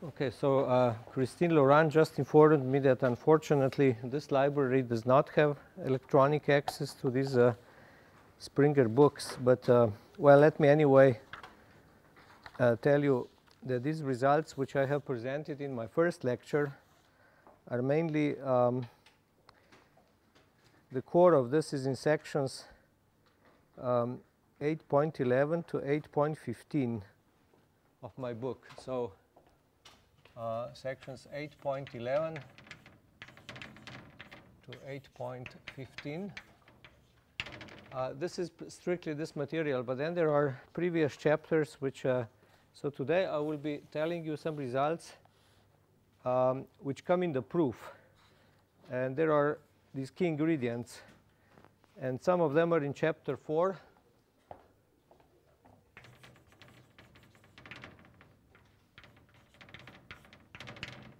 Okay, so Christine Laurent just informed me that unfortunately this library does not have electronic access to these Springer books, but well, let me anyway tell you that these results which I have presented in my first lecture are mainly the core of this is in sections 8.11 to 8.15 of my book. So sections 8.11 to 8.15. This is strictly this material, but then there are previous chapters which, so today I will be telling you some results which come in the proof. And there are these key ingredients, and some of them are in chapter 4.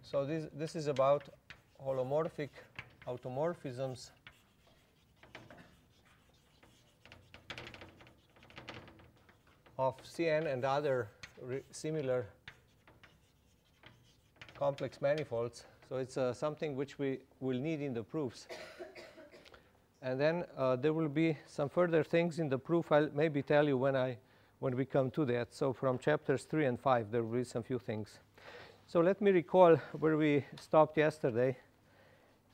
So this is about holomorphic automorphisms of Cn and other similar complex manifolds. So it's something which we will need in the proofs. And then there will be some further things in the proof. I'll maybe tell you when we come to that. So from chapters 3 and 5, there will be some few things. So let me recall where we stopped yesterday.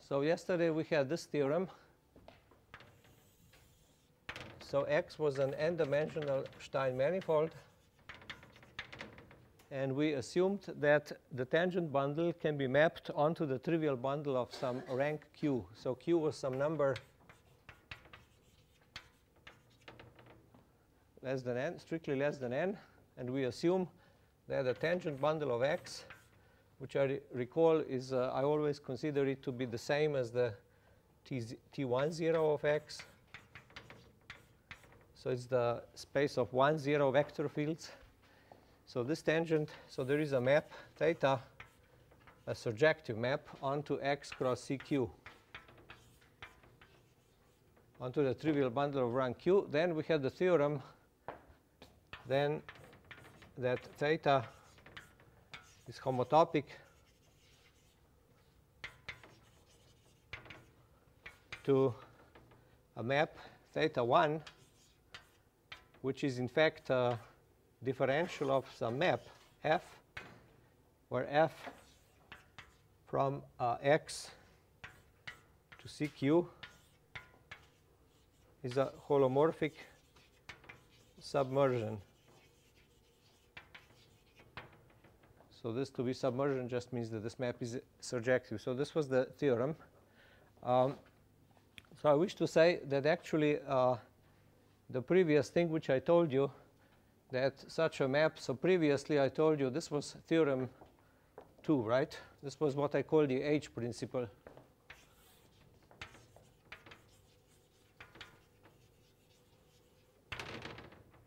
So yesterday we had this theorem. So X was an n-dimensional Stein manifold. And we assumed that the tangent bundle can be mapped onto the trivial bundle of some rank Q. So Q was some number less than n, strictly less than n. And we assume that the tangent bundle of X, which I recall is, I always consider it to be the same as the T10 of X. So it's the space of 1, 0 vector fields. So this tangent, so there is a map, theta, a surjective map onto X cross CQ, onto the trivial bundle of rank Q. Then we have the theorem then that theta is homotopic to a map theta 1, which is in fact a differential of some map f, where f from X to CQ is a holomorphic submersion. So this to be submersion just means that this map is surjective. So this was the theorem. So I wish to say that actually the previous thing which I told you, that such a map, so previously I told you this was theorem 2, right? This was what I call the H principle.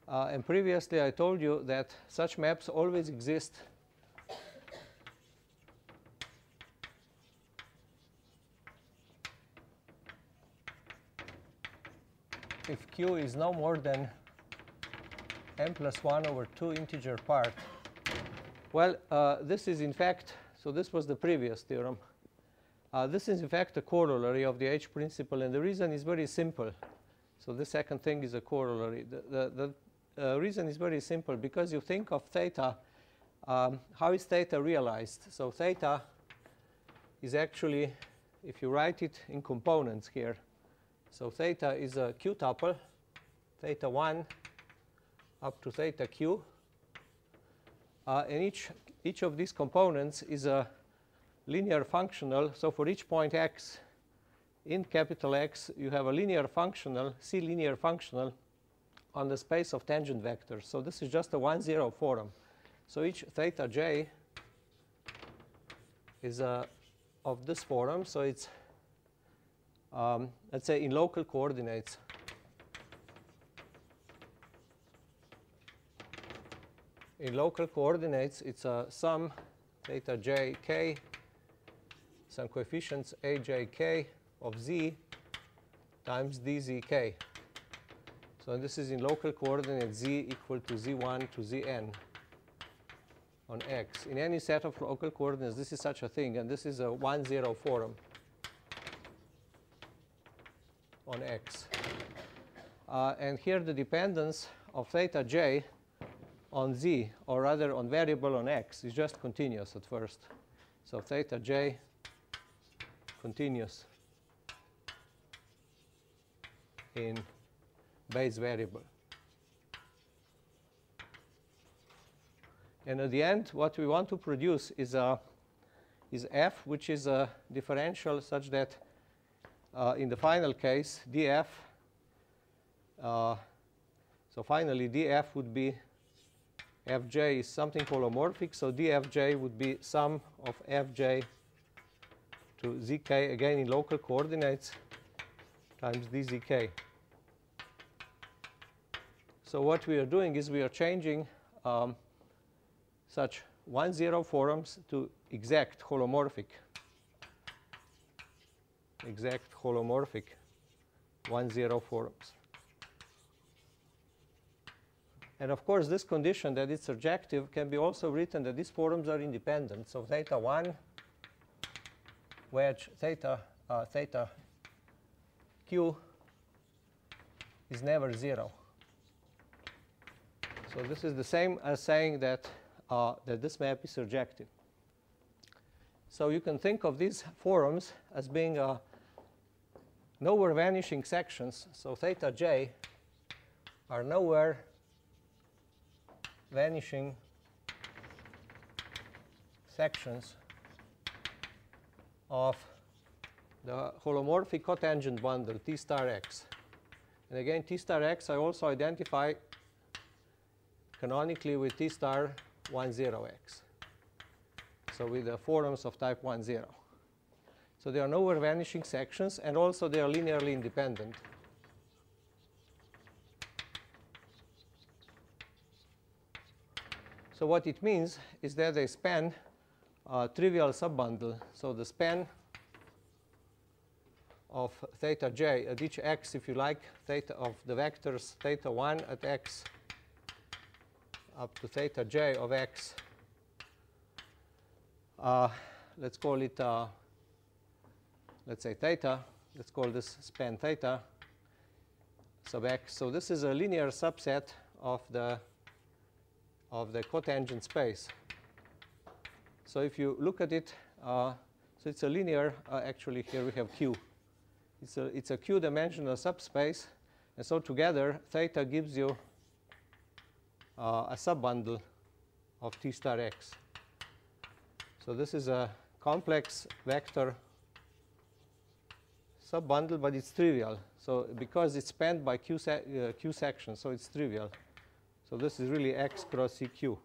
And previously I told you that such maps always exist if Q is no more than n plus 1 over 2 integer part. Well, this is in fact, so this was the previous theorem. This is in fact a corollary of the H principle, and the reason is very simple. So the second thing is a corollary. The reason is very simple, because you think of theta, how is theta realized? So theta is actually, if you write it in components here, so theta is a Q tuple, theta 1 up to theta Q. And each of these components is a linear functional. So for each point X in capital X, you have a linear functional, C linear functional on the space of tangent vectors. So this is just a 1, 0 form. So each theta j is of this form. So it's, let's say, in local coordinates. In local coordinates, it's a sum theta j k, some coefficients a j k of z times dz k. So this is in local coordinates z equal to z1 to zn. on X. In any set of local coordinates, this is such a thing, and this is a 1-0 forum on X. And here the dependence of theta j on z, or rather on variable on X, is just continuous at first. So theta j continuous in base variable. And at the end, what we want to produce is f, which is a differential such that in the final case, df, so finally df would be fj is something holomorphic, so dfj would be sum of fj to zk, again in local coordinates, times dzk. So what we are doing is we are changing such 1-0 forums to exact holomorphic 1-0 forums. And of course, this condition that it's surjective can be also written that these forums are independent. So theta 1 wedge theta q is never 0. So this is the same as saying that that this map is surjective. So you can think of these forums as being nowhere vanishing sections. So theta j are nowhere vanishing sections of the holomorphic cotangent bundle T star x. And again, T star x I also identify canonically with T star 10x. So with the forums of type 10. So they are nowhere vanishing sections, and also they are linearly independent. So what it means is that they span a trivial subbundle. So the span of theta j at each x, if you like, theta of the vectors theta 1 at x up to theta j of x. Let's call it, let's say theta. Let's call this span theta sub x. So this is a linear subset of the cotangent space. So if you look at it, so it's a linear, actually here we have Q. It's a Q-dimensional subspace, and so together theta gives you a subbundle of T star x. So this is a complex vector subbundle, but it's trivial. So because it's spanned by Q sections, so it's trivial. So this is really x cross CQ.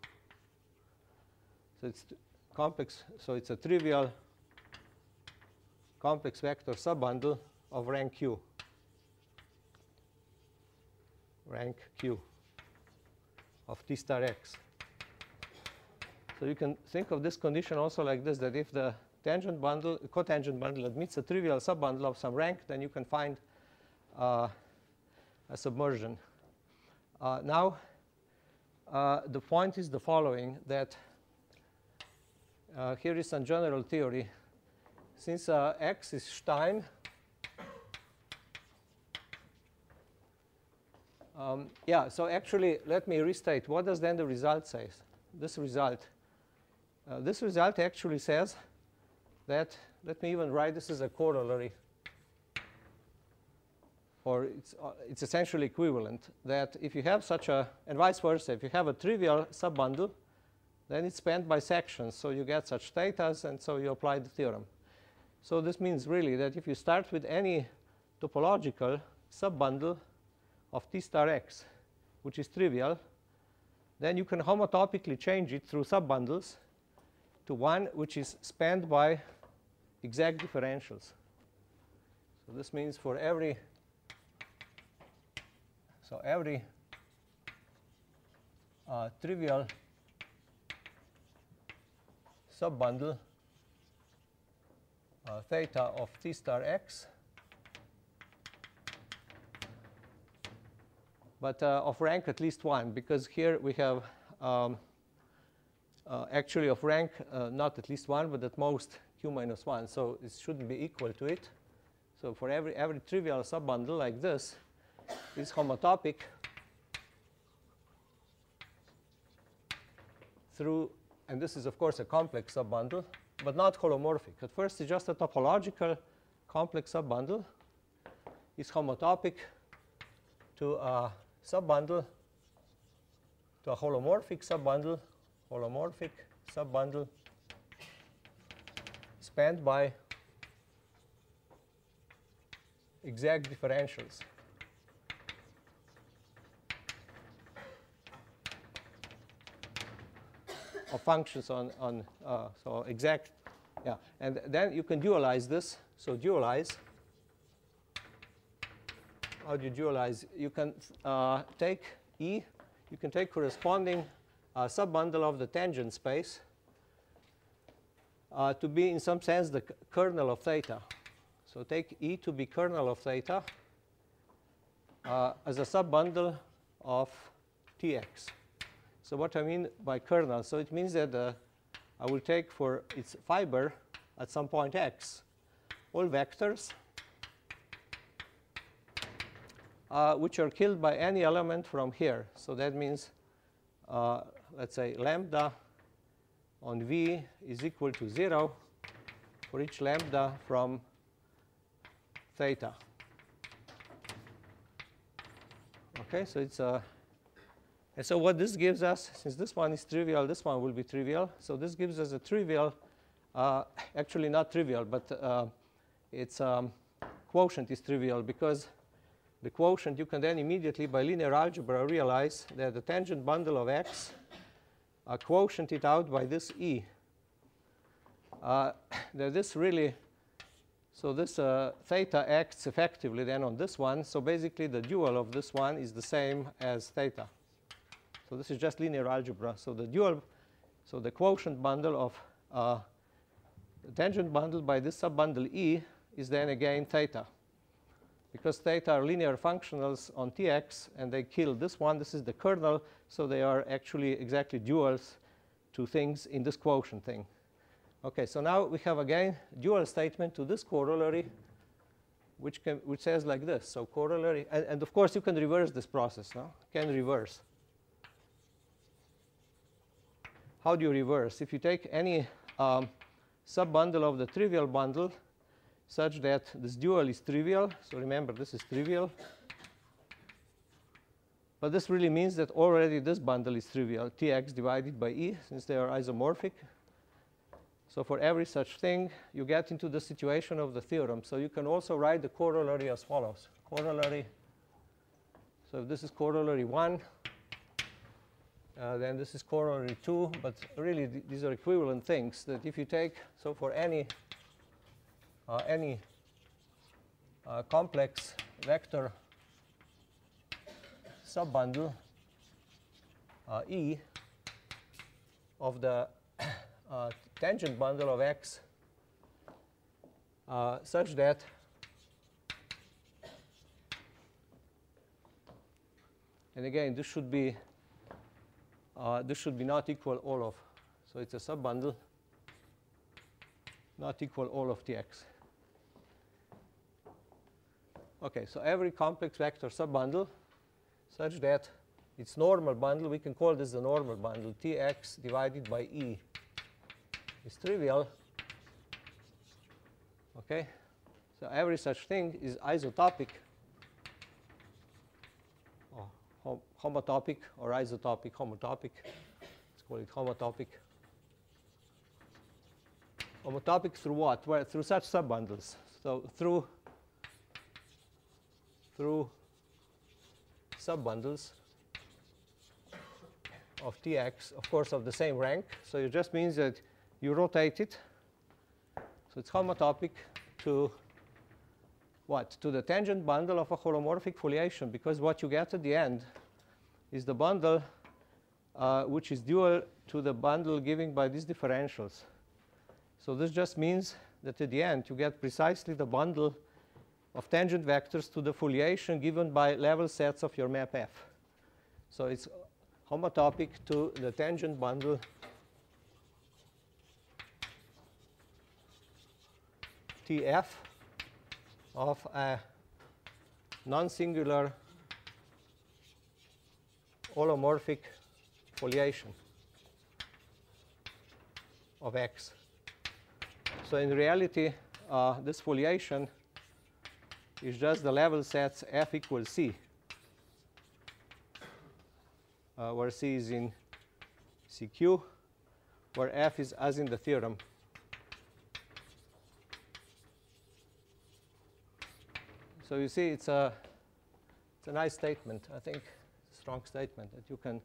So it's complex. So it's a trivial complex vector subbundle of rank Q. Rank Q of T star x. So you can think of this condition also like this, that if the tangent bundle, cotangent bundle admits a trivial subbundle of some rank, then you can find a submersion. Now, the point is the following, that here is some general theory. Since x is Stein, yeah, so actually, let me restate. What does then the result say? This result actually says that, let me even write this as a corollary, or it's essentially equivalent, that if you have such a, and vice versa, if you have a trivial subbundle, then it's spanned by sections. So you get such thetas, and so you apply the theorem. So this means really that if you start with any topological subbundle of T star x, which is trivial, then you can homotopically change it through subbundles to one which is spanned by exact differentials. So this means for every trivial subbundle theta of T star x, but of rank at least 1, because here we have actually of rank not at least 1, but at most q minus 1. So it shouldn't be equal to it. So for every trivial subbundle like this is homotopic through, and this is of course a complex subbundle, but not holomorphic. At first it's just a topological complex subbundle. It's homotopy to a subbundle, to a holomorphic subbundle spanned by exact differentials of functions on so exact, yeah. And then you can dualize this. So dualize. How do you dualize? You can take E. You can take corresponding subbundle of the tangent space to be, in some sense, the kernel of theta. So take E to be kernel of theta as a subbundle of Tx. So what I mean by kernel, so it means that I will take for its fiber at some point x all vectors which are killed by any element from here. So that means, let's say, lambda on V is equal to 0 for each lambda from theta. Okay, so it's a, and so what this gives us, since this one is trivial, this one will be trivial. So this gives us a trivial, actually not trivial, but its quotient is trivial, because the quotient you can then immediately by linear algebra realize that the tangent bundle of x quotiented out by this E. That this really, so this theta acts effectively then on this one. So basically the dual of this one is the same as theta. So this is just linear algebra. So the dual, so the quotient bundle of the tangent bundle by this subbundle E is then again theta. Because theta are linear functionals on Tx, and they kill this one. This is the kernel, so they are actually exactly duals to things in this quotient thing. Okay, so now we have again dual statement to this corollary, which says like this. So corollary, and of course you can reverse this process. No, can reverse. How do you reverse? If you take any subbundle of the trivial bundle such that this dual is trivial, so remember this is trivial, but this really means that already this bundle is trivial, Tx divided by E, since they are isomorphic. So for every such thing, you get into the situation of the theorem. So you can also write the corollary as follows. Corollary, so if this is corollary 1, then this is corollary 2, but really these are equivalent things, that if you take, so for any complex vector subbundle E of the tangent bundle of x such that and again this should be not equal all of, so it's a subbundle not equal all of Tx. Okay, so every complex vector subbundle such that its normal bundle, we can call this the normal bundle, Tx divided by E is trivial. Okay, so every such thing is isotopic, or homotopic, or isotopic, homotopic. Let's call it homotopic. Homotopic through what? Well, through such subbundles. So through subbundles of Tx, of course, of the same rank. So it just means that you rotate it. So it's homotopic to what? To the tangent bundle of a holomorphic foliation, because what you get at the end is the bundle which is dual to the bundle given by these differentials. So this just means that at the end you get precisely the bundle of tangent vectors to the foliation given by level sets of your map F. So it's homotopic to the tangent bundle Tf of a non-singular holomorphic foliation of X. So in reality, this foliation is just the level sets F equals C, where C is in CQ, where F is as in the theorem. So you see, it's a nice statement. I think it's a strong statement that you can,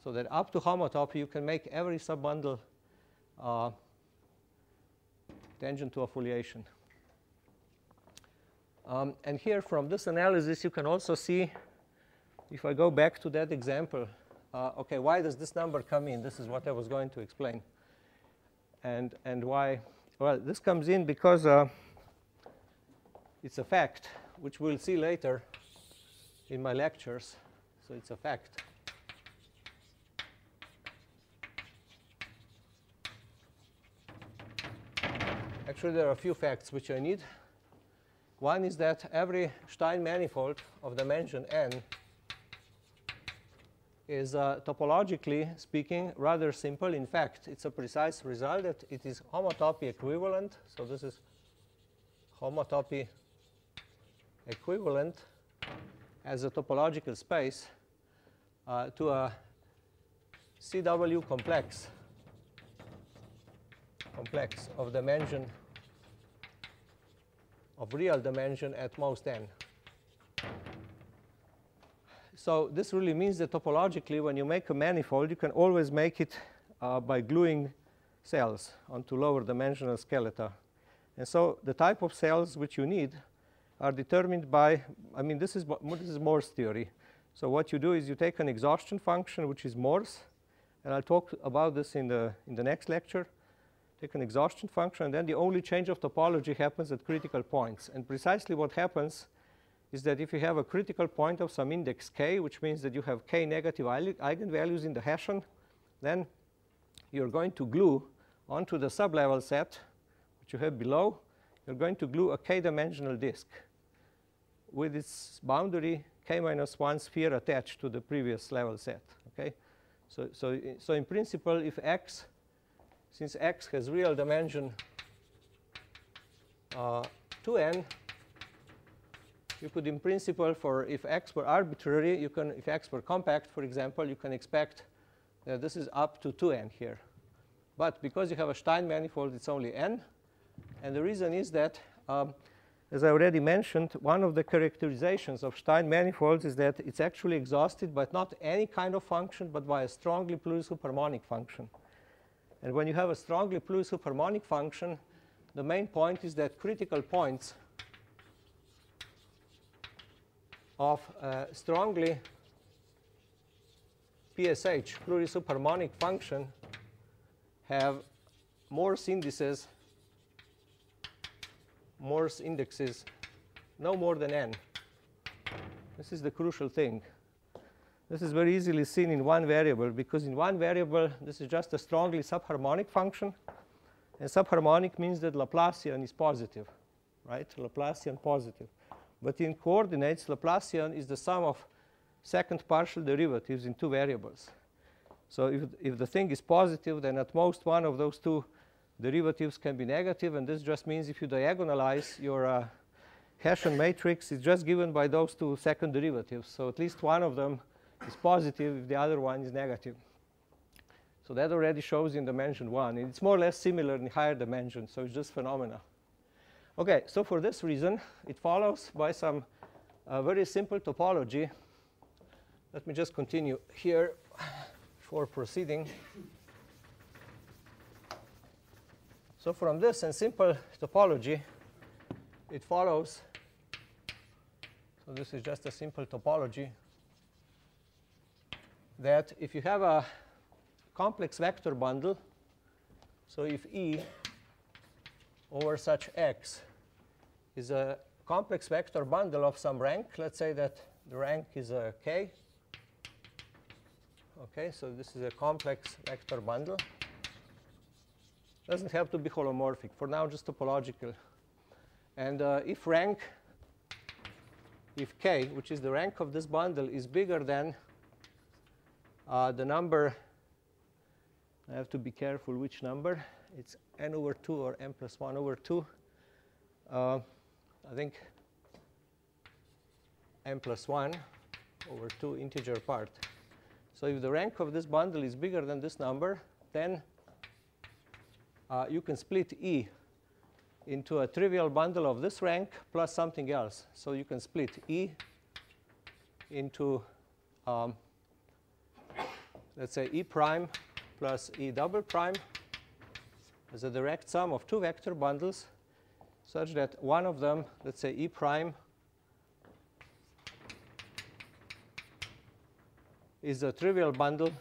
so that up to homotopy, you can make every subbundle tangent to a foliation. And here, from this analysis, you can also see, if I go back to that example, OK, why does this number come in? This is what I was going to explain. And why? Well, this comes in because it's a fact, which we'll see later in my lectures. So it's a fact. Actually, there are a few facts which I need. One is that every Stein manifold of dimension n is, topologically speaking, rather simple. In fact, it's a precise result that it is homotopy equivalent. So this is homotopy equivalent as a topological space to a CW complex of dimension, of real dimension at most n. So this really means that topologically, when you make a manifold, you can always make it by gluing cells onto lower dimensional skeleta. And so the type of cells which you need are determined by, I mean, this is Morse theory. So what you do is you take an exhaustion function, which is Morse, and I'll talk about this in the next lecture. Take an exhaustion function, and then the only change of topology happens at critical points. And precisely what happens is that if you have a critical point of some index k, which means that you have k negative eigenvalues in the Hessian, then you're going to glue onto the sublevel set, which you have below, you're going to glue a k-dimensional disk with its boundary k-1 sphere attached to the previous level set. Okay? So in principle, if X, since X has real dimension 2n, you could, in principle, for if X were arbitrary, you can, if X were compact, for example, you can expect that this is up to 2n here. But because you have a Stein manifold, it's only n. And the reason is that, as I already mentioned, one of the characterizations of Stein manifolds is that it's actually exhausted by not any kind of function, but by a strongly plurisupermonic function. And when you have a strongly plurisupermonic function, the main point is that critical points of a strongly PSH plurisupermonic function have Morse indexes no more than n. This is the crucial thing. This is very easily seen in one variable, because in one variable, this is just a strongly subharmonic function. And subharmonic means that Laplacian is positive, right? Laplacian positive. But in coordinates, Laplacian is the sum of second partial derivatives in two variables. So if the thing is positive, then at most one of those two derivatives can be negative. And this just means if you diagonalize your Hessian matrix, it's just given by those two second derivatives. So at least one of them is positive if the other one is negative. So that already shows in dimension 1. And it's more or less similar in higher dimensions. So it's just phenomena. OK, so for this reason, it follows by some very simple topology. Let me just continue here before proceeding. So from this and simple topology, it follows. So this is just a simple topology that if you have a complex vector bundle, so if E over such X is a complex vector bundle of some rank, let's say that the rank is a K. OK, so this is a complex vector bundle. Doesn't have to be holomorphic. For now, just topological. And if k, which is the rank of this bundle, is bigger than the number, I have to be careful which number, it's n over 2 or n plus 1 over 2. I think n plus 1 over 2 integer part. So if the rank of this bundle is bigger than this number, then you can split E into a trivial bundle of this rank plus something else. So you can split E into, let's say, E prime plus E double prime as a direct sum of two vector bundles, such that one of them, let's say E prime, is a trivial bundle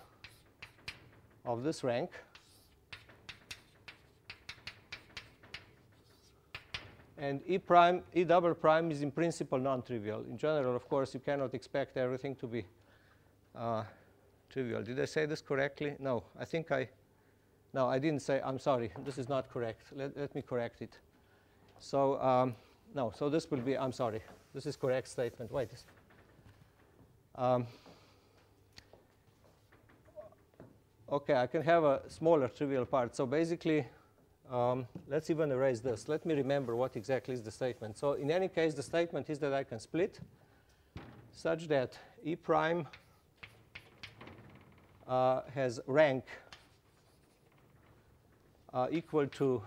of this rank. And E prime, E double prime is in principle non-trivial. In general, of course, you cannot expect everything to be trivial. Did I say this correctly? No, I think no, I didn't say, I'm sorry, this is not correct. Let me correct it. So, no, so this will be, I'm sorry, this is correct statement. Wait. OK, I can have a smaller trivial part. So basically, let's even erase this. Let me remember what exactly is the statement. So in any case, the statement is that I can split such that E prime has rank equal to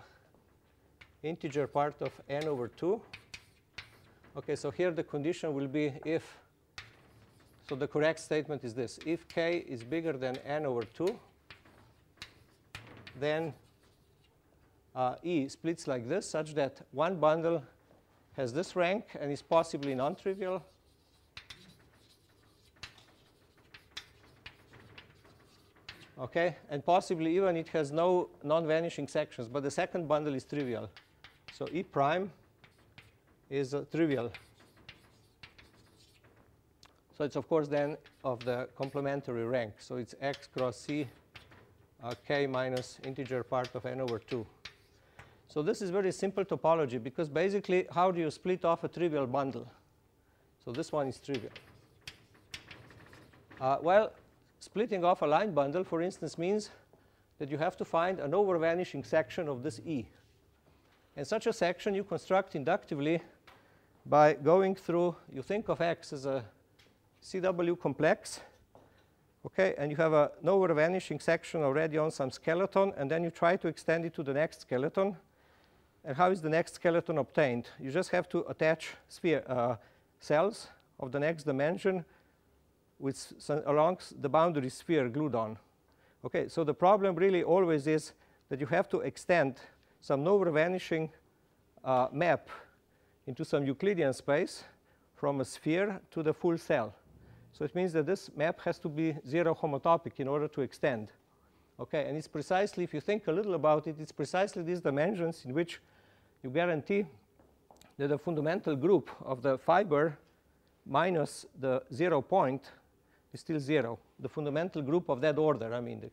integer part of n over 2. OK, so here the condition will be if, so the correct statement is this. If k is bigger than n over 2, then E splits like this, such that one bundle has this rank and is possibly non-trivial. OK, and possibly even it has no non-vanishing sections, but the second bundle is trivial. So E prime is trivial. So it's, of course, then of the complementary rank. So it's x cross C k minus integer part of n over 2. So this is very simple topology, because basically, how do you split off a trivial bundle? So this one is trivial. Well, splitting off a line bundle, for instance, means that you have to find an over-vanishing section of this E. And such a section you construct inductively by going through, you think of X as a CW complex, okay, and you have an over-vanishing section already on some skeleton, and then you try to extend it to the next skeleton. And how is the next skeleton obtained? You just have to attach cells of the next dimension with along the boundary sphere glued on. Okay, so the problem really always is that you have to extend some over-vanishing map into some Euclidean space from a sphere to the full cell. So it means that this map has to be zero homotopic in order to extend. Okay, and it's precisely, if you think a little about it, it's precisely these dimensions in which you guarantee that the fundamental group of the fiber minus the 0 point is still 0. The fundamental group of that order, I mean, the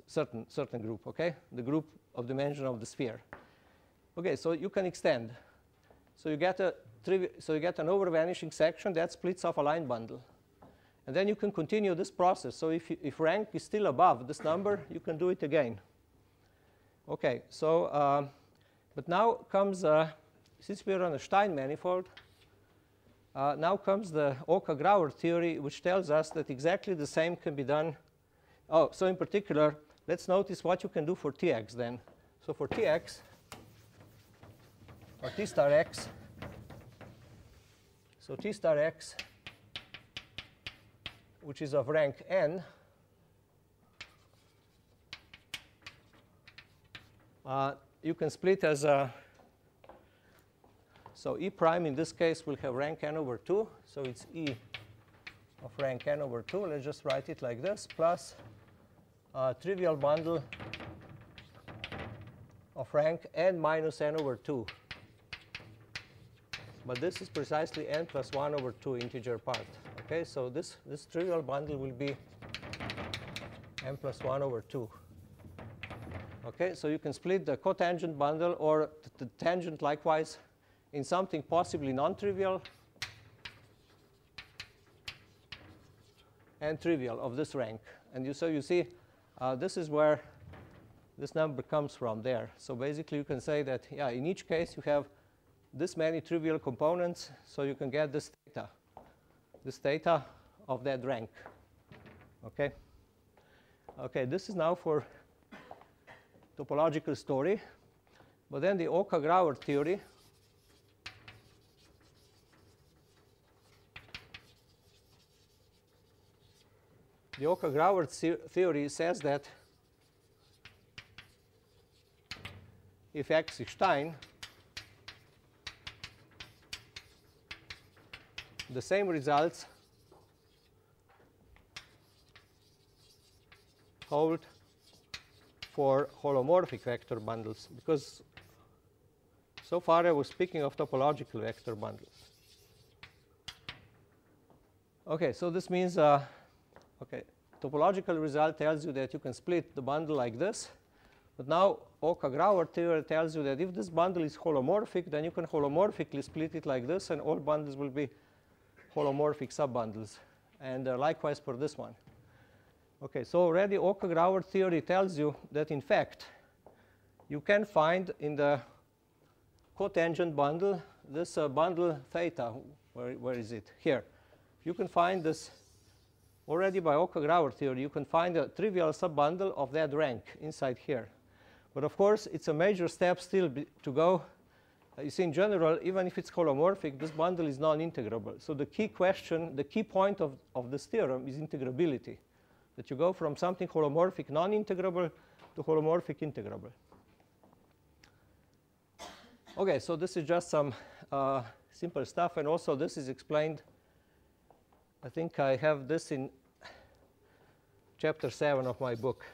certain group, okay? The group of dimension of the sphere. Okay, so you can extend. So you get an over-vanishing section that splits off a line bundle. And then you can continue this process. So if rank is still above this number, you can do it again. Okay, so but now comes, since we're on a Stein manifold, now comes the Oka-Grauer theory, which tells us that exactly the same can be done. Oh, so in particular, let's notice what you can do for Tx then. So for Tx, or T star x, so T star x, which is of rank n, you can split as a, so E prime in this case will have rank n over 2. So it's E of rank n over 2. Let's just write it like this, plus a trivial bundle of rank n minus n over 2. But this is precisely n plus 1 over 2 integer part. Okay, so this trivial bundle will be n plus 1 over 2. Okay, so you can split the cotangent bundle, or the tangent likewise in something possibly non-trivial and trivial of this rank. And so you see, this is where this number comes from there. So basically, you can say that, yeah, in each case, you have this many trivial components, so you can get this theta of that rank. Okay? Okay, this is now for topological story. But then the Oka-Grauer theory theory says that if X is Stein, the same results hold for holomorphic vector bundles, because so far I was speaking of topological vector bundles. Okay, so this means, okay, topological result tells you that you can split the bundle like this. But now Oka-Grauer theory tells you that if this bundle is holomorphic, then you can holomorphically split it like this, and all bundles will be holomorphic subbundles. And likewise for this one. Okay, so already Oka-Grauer theory tells you that, in fact, you can find in the cotangent bundle this bundle theta. Where is it? Here. You can find this already by Oka-Grauer theory. You can find a trivial subbundle of that rank inside here. But of course, it's a major step still to go. You see, in general, even if it's holomorphic, this bundle is non-integrable. So the key question, the key point of this theorem is integrability, that you go from something holomorphic non-integrable to holomorphic integrable. Okay, so this is just some simple stuff. And also, this is explained. I think I have this in chapter 7 of my book.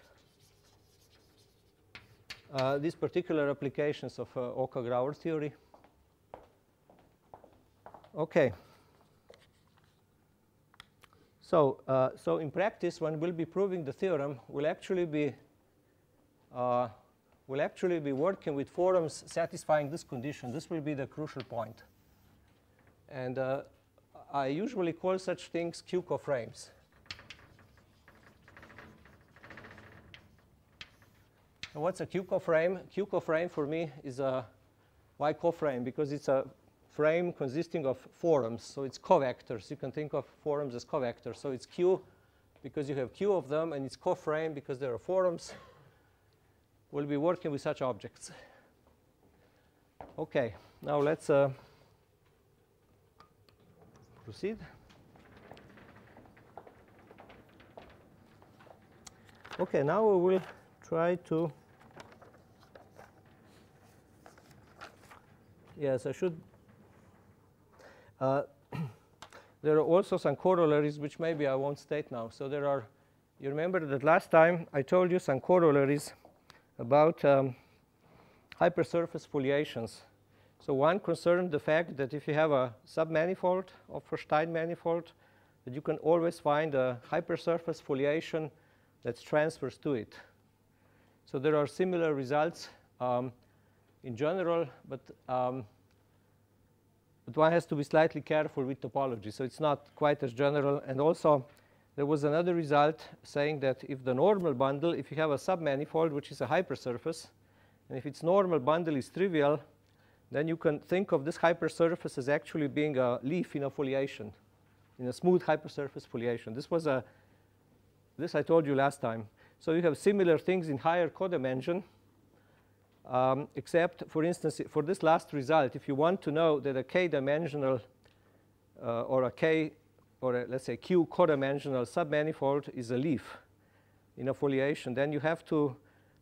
These particular applications of Oka-Grauer theory. Okay. So in practice, when we'll be proving the theorem, we'll actually be working with forums satisfying this condition. This will be the crucial point. And I usually call such things Q coframes. So what's a Q coframe? Q coframe for me is a Y coframe because it's a frame consisting of forums. So it's covectors. You can think of forums as covectors. So it's Q because you have Q of them, and it's coframe because there are forums. We'll be working with such objects. Okay, now let's proceed. Okay, now we will try to. Yes, I should. There are also some corollaries which maybe I won't state now. So there are. You remember that last time I told you some corollaries about hypersurface foliations. So one concerned the fact that if you have a submanifold of a Stein manifold, that you can always find a hypersurface foliation that transfers to it. So there are similar results in general, but one has to be slightly careful with topology. So it's not quite as general. And also, there was another result saying that if the normal bundle, if you have a submanifold, which is a hypersurface, and if its normal bundle is trivial, then you can think of this hypersurface as actually being a leaf in a foliation, in a smooth hypersurface foliation. This I told you last time. So you have similar things in higher codimension, except, for instance, for this last result, if you want to know that a k-dimensional or a k, or let's say q codimensional submanifold is a leaf in a foliation, then you have to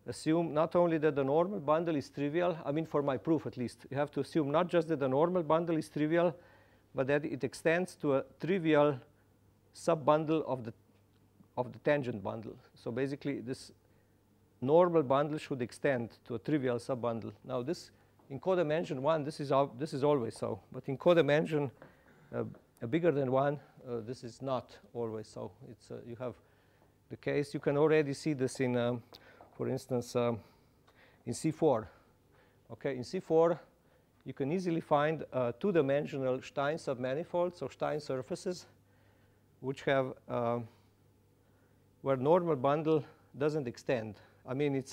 assume not only that the normal bundle is trivial, I mean for my proof at least, you have to assume not just that the normal bundle is trivial, but that it extends to a trivial subbundle of the tangent bundle. So basically this normal bundle should extend to a trivial subbundle. Now this, in codimension 1, this is always so, but in codimension bigger than 1, this is not always so. It's you have the case, you can already see this in for instance, in C4. Okay, in C4, you can easily find two-dimensional Stein submanifolds or Stein surfaces which have where normal bundle doesn't extend. I mean, you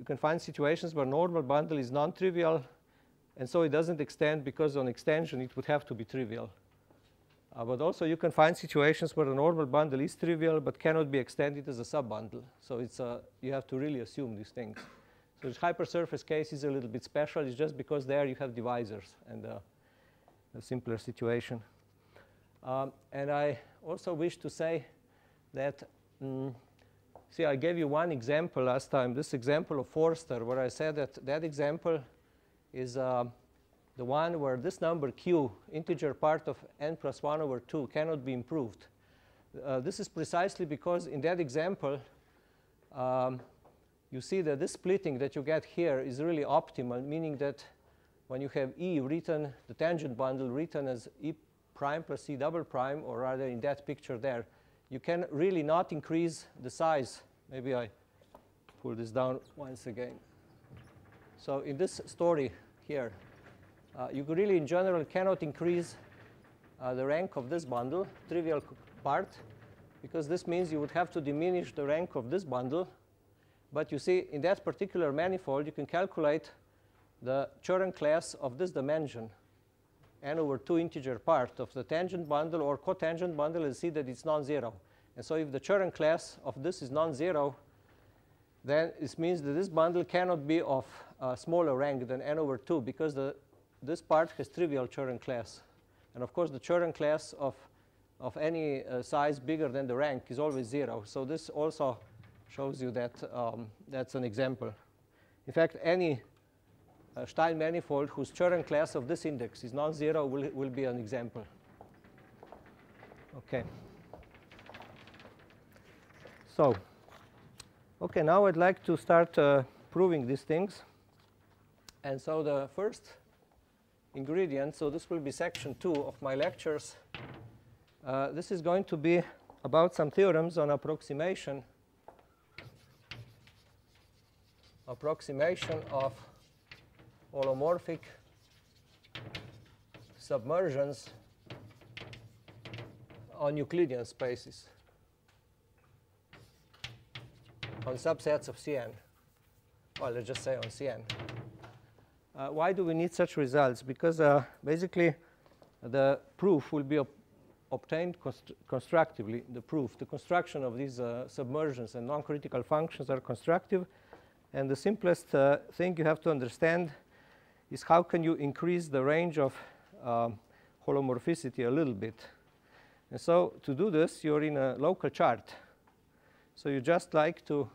can find situations where normal bundle is non-trivial, and so it doesn't extend because on extension it would have to be trivial. But also you can find situations where the normal bundle is trivial but cannot be extended as a subbundle. So you have to really assume these things. So this hypersurface case is a little bit special. It's just because there you have divisors and a simpler situation. And I also wish to say that, see, I gave you one example last time, this example of Forster, where I said that that example is the one where this number q, integer part of n plus 1 over 2, cannot be improved. This is precisely because in that example, you see that this splitting that you get here is really optimal, meaning that when you have E written, the tangent bundle written as E prime plus E double prime, or rather in that picture there, you can really not increase the size. Maybe I pull this down once again. So in this story here, you really in general cannot increase the rank of this bundle, trivial part, because this means you would have to diminish the rank of this bundle. But you see, in that particular manifold, you can calculate the Chern class of this dimension, n over 2 integer part of the tangent bundle or cotangent bundle, and see that it's non-zero. And so if the Chern class of this is non-zero, then it means that this bundle cannot be of smaller rank than n over 2, because this part has trivial Chern class. And of course, the Chern class of any size bigger than the rank is always 0. So this also shows you that that's an example. In fact, any Stein manifold whose Chern class of this index is non-zero will be an example. Okay. So, okay, now I'd like to start proving these things. And so the first ingredient, so this will be section 2 of my lectures. This is going to be about some theorems on approximation of holomorphic submersions on Euclidean spaces, on subsets of Cn. Well, let's just say on Cn. Why do we need such results? Because basically the proof will be obtained constructively. The construction of these submersions and non-critical functions are constructive. And the simplest thing you have to understand is how can you increase the range of holomorphicity a little bit. And so to do this, you're in a local chart. So you just like to,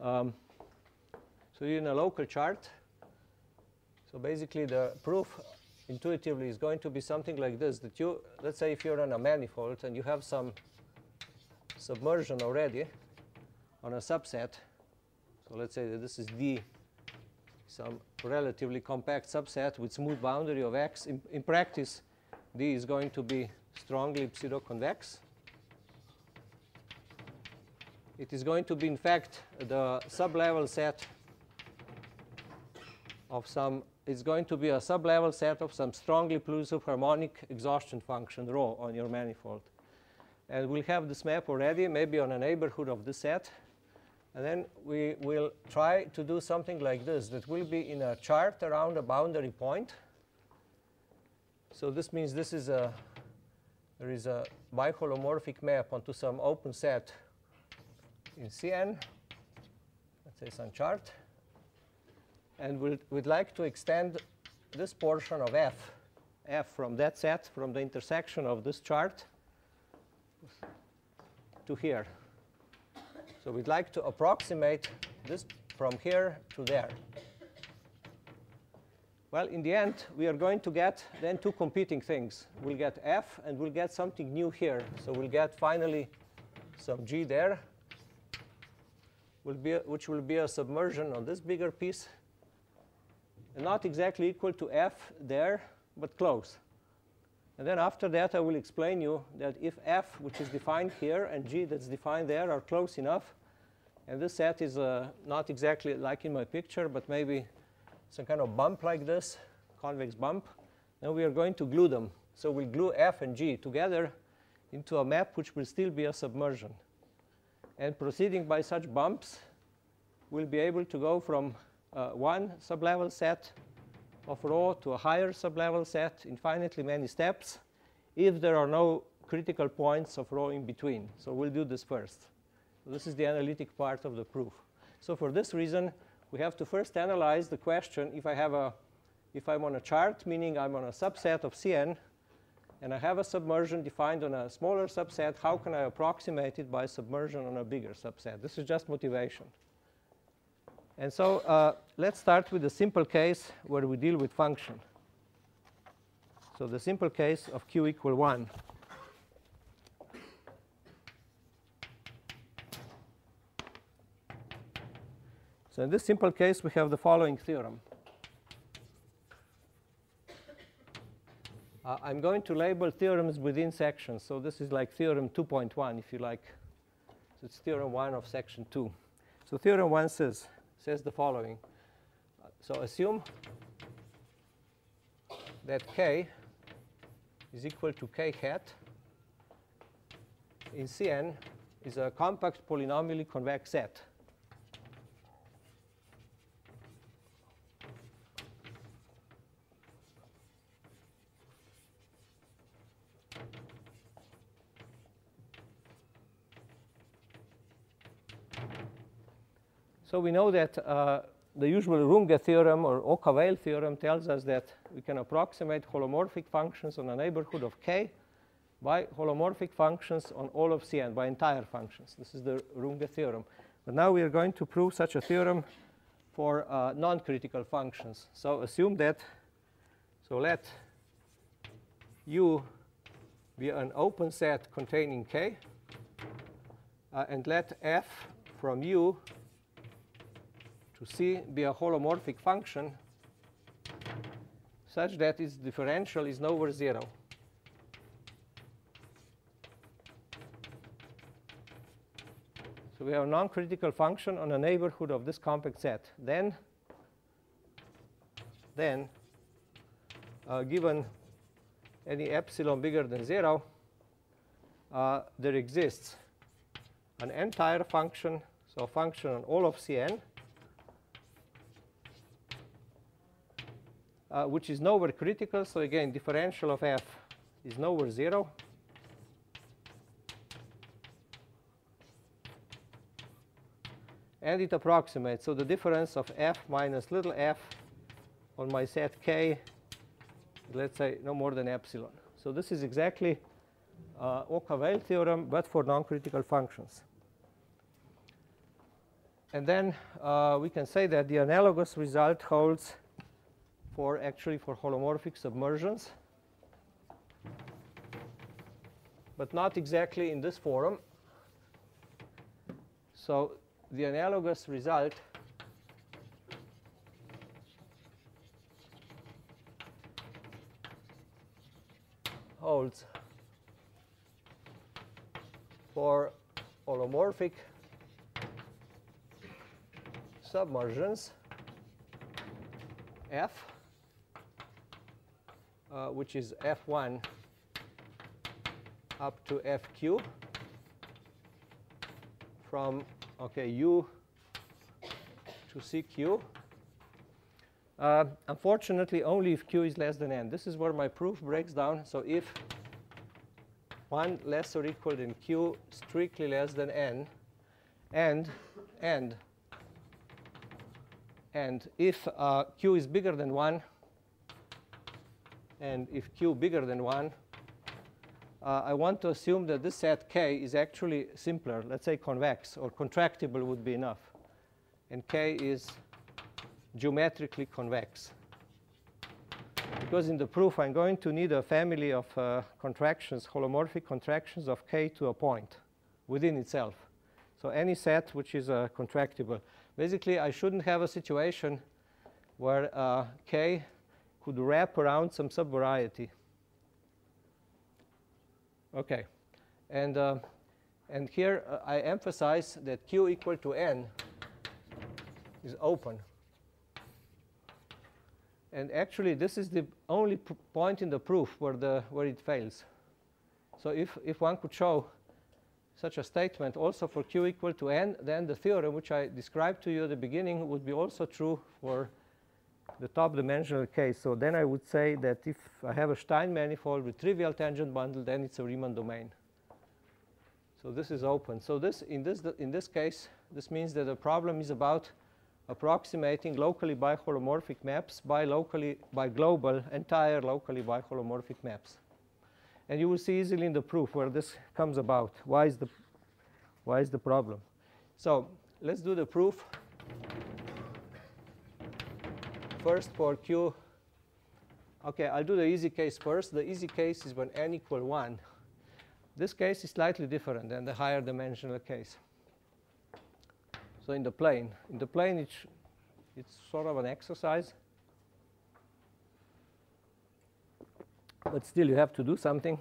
so you're in a local chart. So basically the proof intuitively is going to be something like this, that you, let's say if you're on a manifold and you have some submersion already on a subset. So let's say that this is D, some relatively compact subset with smooth boundary of X. In practice, D is going to be strongly pseudo-convex. It is going to be, in fact, the sublevel set of some, it's going to be a sublevel set of some strongly plosive harmonic exhaustion function rho on your manifold. And we'll have this map already, maybe on a neighborhood of this set. And then we will try to do something like this, that will be in a chart around a boundary point. So this means this is there is a biholomorphic map onto some open set in Cn, let's say some chart. And we'd like to extend this portion of F from that set, from the intersection of this chart to here. So we'd like to approximate this from here to there. Well, in the end, we are going to get then two competing things. We'll get F, and we'll get something new here. So we'll get finally some G there, which will be a submersion on this bigger piece. And not exactly equal to F there, but close. And then after that, I will explain you that if F, which is defined here, and G that's defined there are close enough, and this set is not exactly like in my picture, but maybe some kind of bump like this, convex bump. Then we are going to glue them. So we'll glue F and G together into a map which will still be a submersion. And proceeding by such bumps, we'll be able to go from one sublevel set of rho to a higher sublevel set, infinitely many steps, if there are no critical points of rho in between. So we'll do this first. So this is the analytic part of the proof. So for this reason, we have to first analyze the question if I'm on a chart, meaning I'm on a subset of Cn, and I have a submersion defined on a smaller subset, how can I approximate it by submersion on a bigger subset? This is just motivation. And so let's start with a simple case where we deal with function. So the simple case of q equal 1. So in this simple case, we have the following theorem. I'm going to label theorems within sections. So this is like theorem 2.1, if you like. So it's theorem 1 of section 2. So theorem 1 says the following. So assume that k is equal to k hat in Cn is a compact polynomially convex set. So we know that the usual Runge theorem or Oka-Weil theorem tells us that we can approximate holomorphic functions on a neighborhood of k by holomorphic functions on all of Cn, by entire functions. This is the Runge theorem. But now we are going to prove such a theorem for non-critical functions. So assume that, so let U be an open set containing k, and let f from U to C be a holomorphic function such that its differential is nowhere 0. So we have a non-critical function on a neighborhood of this compact set. Then given any epsilon bigger than 0, there exists an entire function, so a function on all of Cn, which is nowhere critical. So again, differential of f is nowhere 0. And it approximates. So the difference of f minus little f on my set k, let's say no more than epsilon. So this is exactly Oka-Weil theorem, but for non-critical functions. And then we can say that the analogous result holds for holomorphic submersions, but not exactly in this form. So the analogous result holds for holomorphic submersions F, which is F1 up to FQ from U to CQ. Unfortunately, only if Q is less than n. This is where my proof breaks down. So if 1 less or equal than Q, strictly less than n, and if Q is bigger than 1, and if Q bigger than 1, I want to assume that this set K is actually simpler, let's say convex, or contractible would be enough. And K is geometrically convex. Because in the proof, I'm going to need a family of contractions, holomorphic contractions of K to a point within itself. So any set which is contractible. Basically, I shouldn't have a situation where K could wrap around some subvariety. Okay, and here I emphasize that Q equal to n is open. And actually, this is the only point in the proof where it fails. So if one could show such a statement also for q equal to n, then the theorem which I described to you at the beginning would be also true for the top dimensional case. So then I would say that if I have a Stein manifold with trivial tangent bundle, then it's a Riemann domain. So this is open. So in this case, this means that the problem is about approximating locally biholomorphic maps by global, entire locally biholomorphic maps. And you will see easily in the proof where this comes about. Why is the problem? So let's do the proof. First for q. OK, I'll do the easy case first. The easy case is when n equal 1. This case is slightly different than the higher dimensional case. So in the plane, it's sort of an exercise. But still, you have to do something.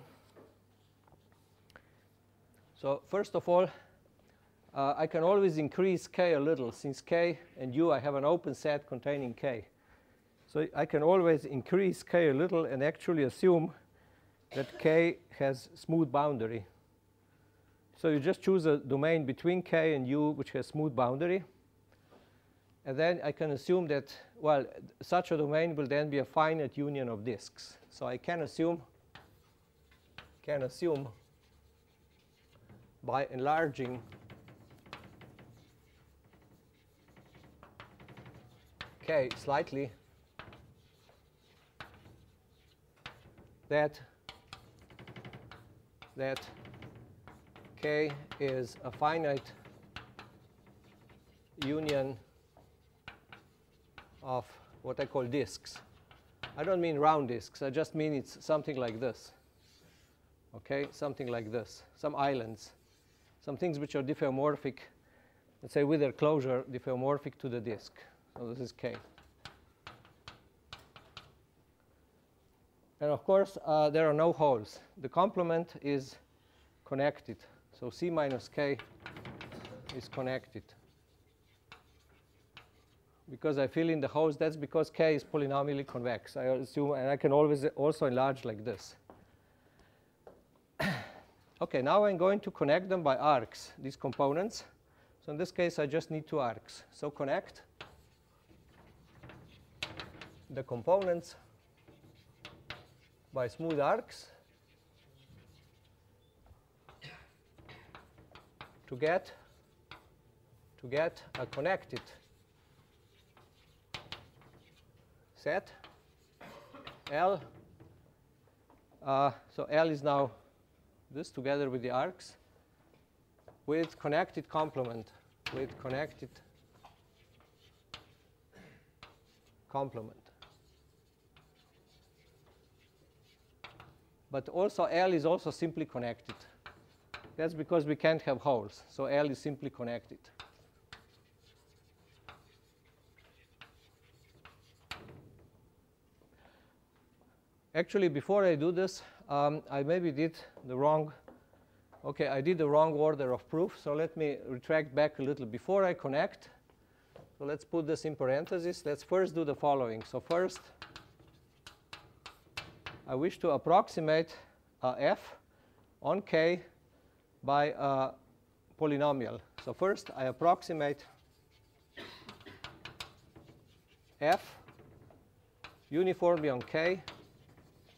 So first of all, I can always increase k a little. Since k and u, I have an open set containing k. So I can always increase k a little and actually assume that k has smooth boundary. So you just choose a domain between k and u which has smooth boundary. And then I can assume that, well, such a domain will then be a finite union of disks. So I can assume by enlarging k slightly that k is a finite union of what I call disks. I don't mean round disks. I just mean it's something like this. OK, something like this. Some islands, some things which are diffeomorphic, let's say with their closure, diffeomorphic to the disk. So this is k. And of course, there are no holes. The complement is connected. So c minus k is connected. Because I fill in the holes, that's because k is polynomially convex. I assume, and I can always also enlarge like this. OK, now I'm going to connect them by arcs, these components. So in this case, I just need two arcs. So connect the components by smooth arcs to get a connected set L. So L is now this together with the arcs with connected complement, But also L is also simply connected. That's because we can't have holes. So L is simply connected. Actually, before I do this, I maybe did the wrong. OK, I did the wrong order of proof. So let me retract back a little. Before I connect, so let's put this in parentheses. Let's first do the following. So first, I wish to approximate f on k by a polynomial. So first, I approximate f uniformly on k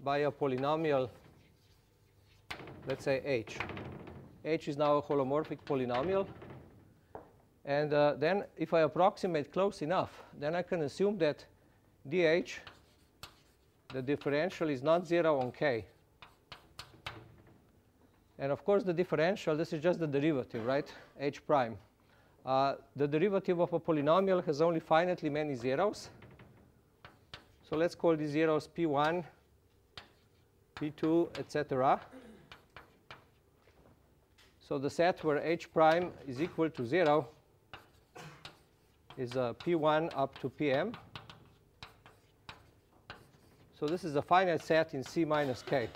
by a polynomial, let's say h. H is now a holomorphic polynomial. And then if I approximate close enough, then I can assume that dh, the differential, is not zero on k. And of course, the differential, this is just the derivative, right? H prime. The derivative of a polynomial has only finitely many zeros. So let's call these zeros p1, p2, etc. So the set where h prime is equal to 0 is p1 up to pm. So this is a finite set in c minus k.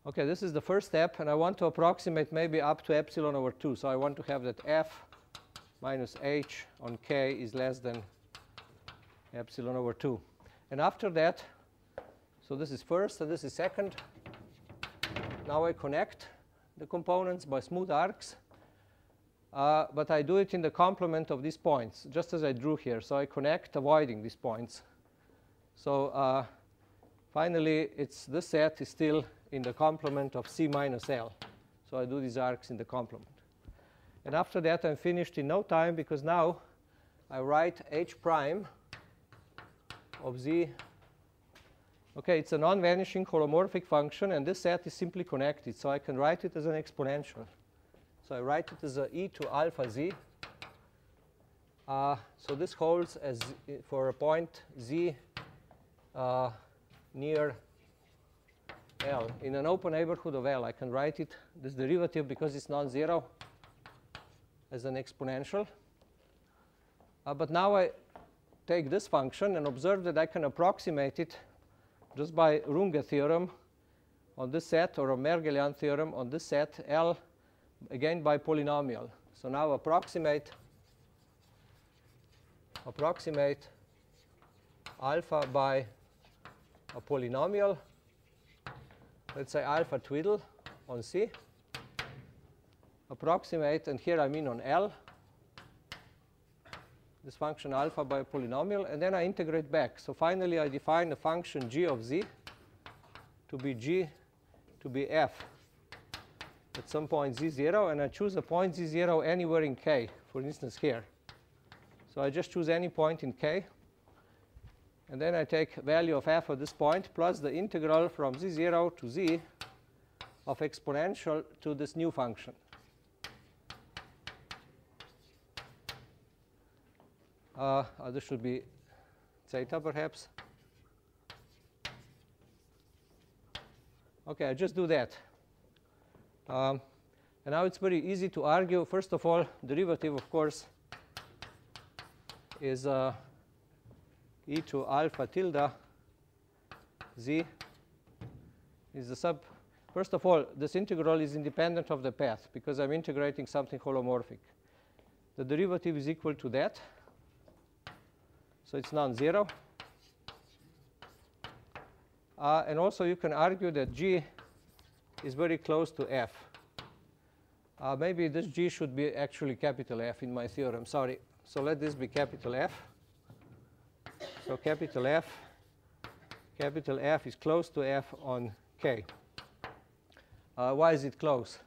OK, this is the first step. And I want to approximate maybe up to epsilon over 2. So I want to have that f minus h on k is less than epsilon over 2. And after that, so this is first and this is second. Now I connect the components by smooth arcs. But I do it in the complement of these points, just as I drew here. So I connect avoiding these points. So finally, this set is still in the complement of C minus L. So I do these arcs in the complement. And after that, I'm finished in no time, because now I write H prime of Z. OK, it's a non-vanishing holomorphic function, and this set is simply connected. So I can write it as an exponential. So I write it as e to alpha Z. So this holds as for a point Z near L. In an open neighborhood of L, I can write it, this derivative, because it's non-zero, as an exponential. But now I take this function and observe that I can approximate it just by Runge theorem on this set, or a Mergelian theorem on this set L, again by polynomial. So now approximate alpha by a polynomial. Let's say alpha twiddle on C. Approximate, and here I mean on L, this function alpha by a polynomial, and then I integrate back. So finally, I define a function g of Z to be f at some point z0, and I choose a point z0 anywhere in K, for instance here. So I just choose any point in K, and then I take value of f at this point plus the integral from z0 to z of exponential to this new function. This should be zeta, perhaps. OK, I just do that. And now it's very easy to argue. First of all, derivative, of course, is e to alpha tilde Z is the sub. First of all, this integral is independent of the path, because I'm integrating something holomorphic. The derivative is equal to that. So it's non-zero. And also, you can argue that G is very close to F. Maybe this G should be actually capital F in my theorem. Sorry. So let this be capital F. So capital F is close to F on K. Why is it close?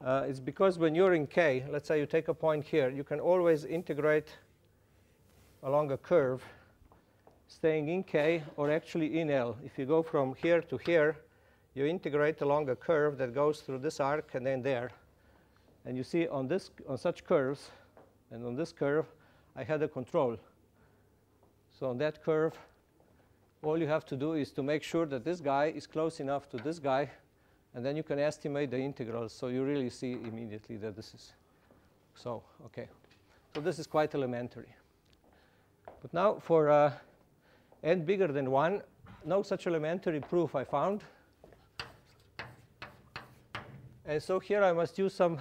It's because when you're in K, let's say you take a point here, you can always integrate along a curve staying in K or actually in L. If you go from here to here, you integrate along a curve that goes through this arc and then there. And you see on such curves and on this curve, I had a control. So on that curve, all you have to do is to make sure that this guy is close enough to this guy, and then you can estimate the integrals. So you really see immediately that this is so. OK. So this is quite elementary. But now for n bigger than 1, no such elementary proof I found. And so here I must use some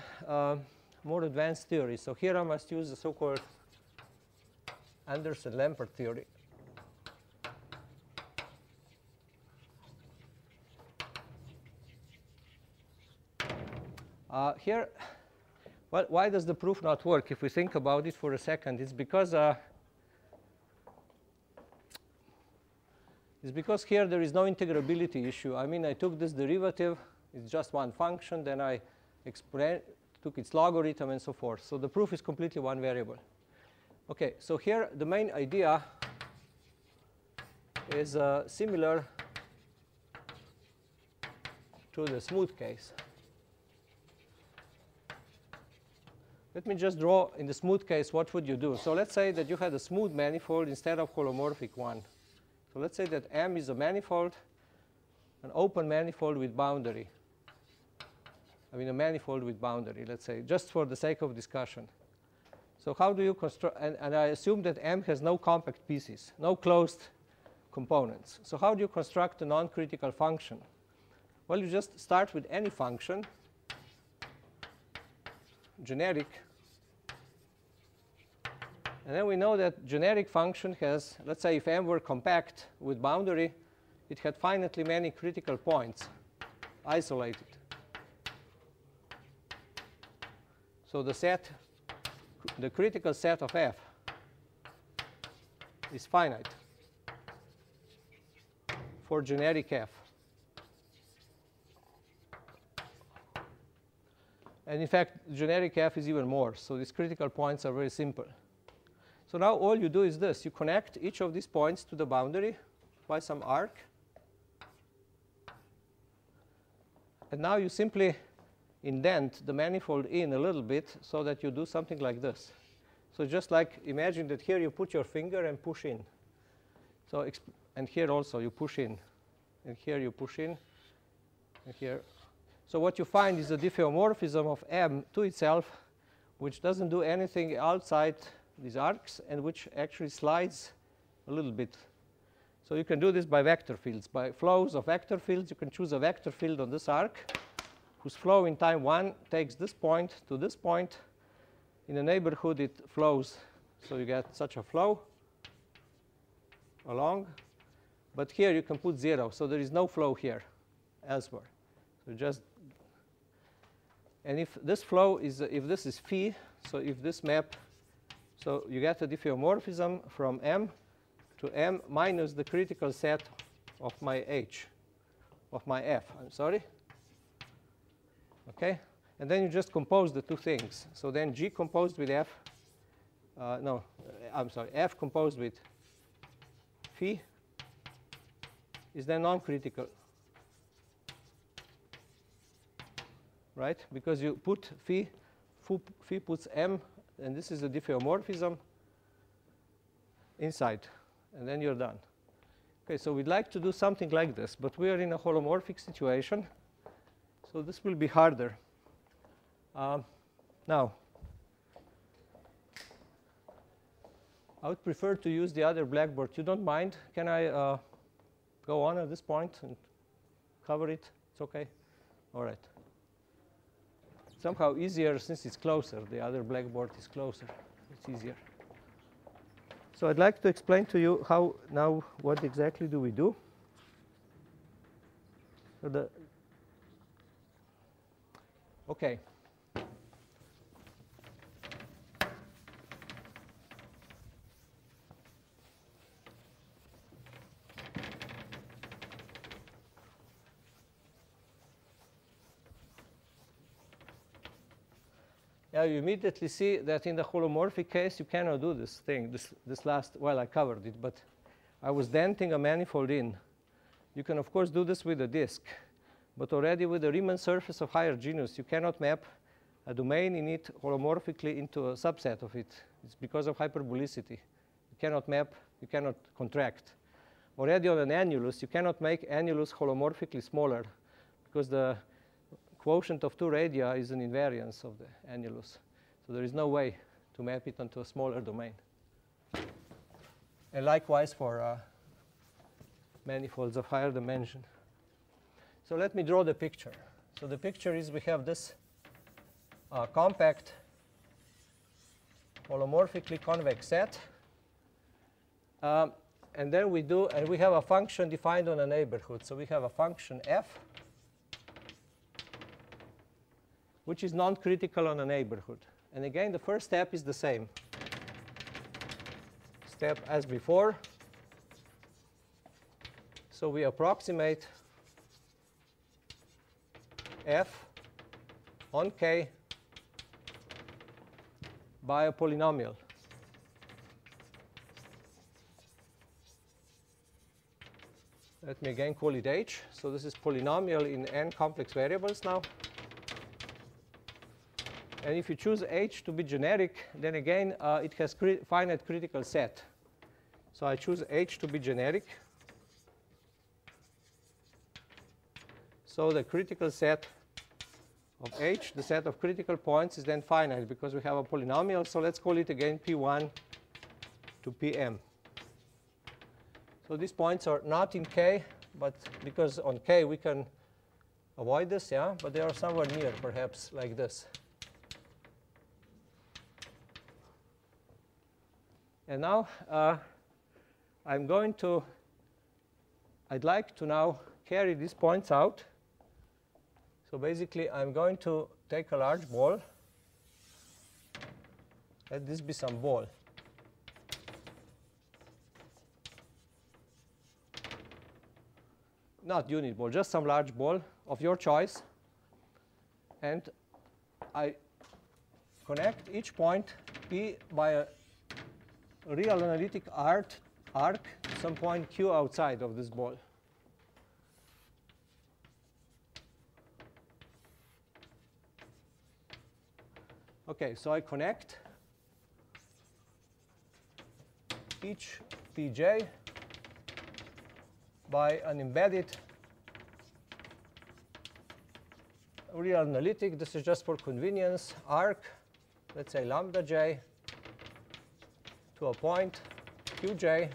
more advanced theory. So here I must use the so-called Anderson-Lampert theory. Here, well, why does the proof not work? If we think about it for a second, it's because here there is no integrability issue. I mean, I took this derivative. It's just one function. Then I took its logarithm and so forth. So the proof is completely one variable. OK, so here the main idea is similar to the smooth case. Let me just draw in the smooth case, what would you do? So let's say that you had a smooth manifold instead of holomorphic one. So let's say that M is a manifold, an open manifold with boundary. I mean, a manifold with boundary, let's say, just for the sake of discussion. So how do you construct, and I assume that M has no compact pieces, no closed components. So how do you construct a non-critical function? Well, you just start with any function, generic, And then we know that generic function has, let's say if M were compact with boundary, it had finitely many critical points, isolated. So the set, the critical set of F is finite for generic F. And in fact, generic F is even more. So these critical points are very simple. So now all you do is this. You connect each of these points to the boundary by some arc. And now you simply indent the manifold in a little bit so that you do something like this. So just like imagine that here you put your finger and push in. So and here also you push in. And here you push in. And here. So what you find is a diffeomorphism of M to itself, which doesn't do anything outside these arcs and which actually slides a little bit. So you can do this by vector fields. By flows of vector fields, you can choose a vector field on this arc whose flow in time 1 takes this point to this point. In the neighborhood, it flows. So you get such a flow along. But here you can put 0. So there is no flow here elsewhere. So just, and if this flow is, if this is phi, so if this map, so you get a diffeomorphism from M to M minus the critical set of my H, of my F, I'm sorry. Okay? And then you just compose the two things. So then G composed with F, F composed with phi is then non-critical. Right? Because you put phi puts M, and this is a diffeomorphism inside. And then you're done. Okay, so we'd like to do something like this, but we are in a holomorphic situation. So this will be harder. Now, I would prefer to use the other blackboard. You don't mind? Can I go on at this point and cover it? It's OK? All right. Somehow easier since it's closer. The other blackboard is closer. It's easier. So I'd like to explain to you how now what exactly do we do. So OK. Yeah, you immediately see that in the holomorphic case, you cannot do this thing. This last, well, I covered it, but I was denting a manifold in. You can, of course, do this with a disk. But already with the Riemann surface of higher genus, you cannot map a domain in it holomorphically into a subset of it. It's because of hyperbolicity. You cannot map, you cannot contract. Already on an annulus, you cannot make annulus holomorphically smaller because the quotient of two radii is an invariance of the annulus. So there is no way to map it onto a smaller domain. And likewise for manifolds of higher dimension. So let me draw the picture. So the picture is we have this compact holomorphically convex set. And then we do, and we have a function defined on a neighborhood. So we have a function f, which is non-critical on a neighborhood. And again, the first step is the same step as before. So we approximate f on K by a polynomial. Let me again call it H. So this is polynomial in n complex variables now. And if you choose H to be generic, then again, it has finite critical set. So I choose H to be generic. So the critical set of H, the set of critical points, is then finite because we have a polynomial. So let's call it again P1 to Pm. So these points are not in K, but because on K we can avoid this, yeah? But they are somewhere near, perhaps like this. And now I'd like to now carry these points out. So basically, I'm going to take a large ball. Let this be some ball. Not unit ball, just some large ball of your choice. And I connect each point P by a real analytic arc to some point Q outside of this ball. Okay, so I connect each Pj by an embedded real analytic. This is just for convenience. Arc, let's say lambda j, to a point Qj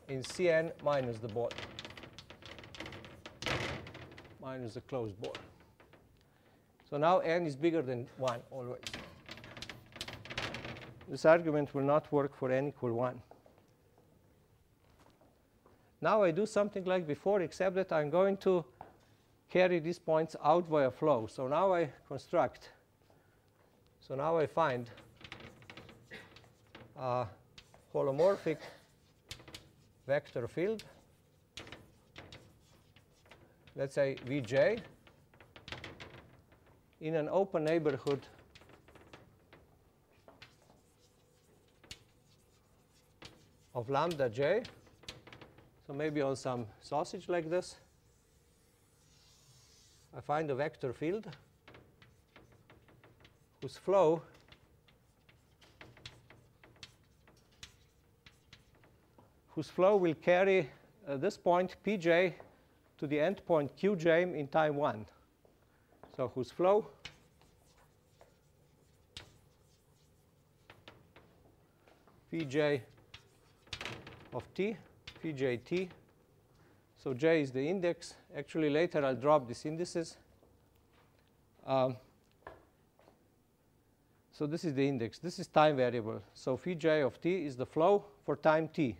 in Cn minus the ball, minus the closed ball. So now n is bigger than 1 always. This argument will not work for n equal 1. Now I do something like before, except that I'm going to carry these points out by a flow. So now I construct. So now I find a holomorphic vector field, let's say Vj, in an open neighborhood of lambda j. So maybe on some sausage like this, I find a vector field whose flow will carry this point Pj to the endpoint Qj in time 1. So whose flow Pj of t, Pjt. So j is the index. Actually, later I'll drop these indices. So this is the index. This is time variable. So Pj of t is the flow for time t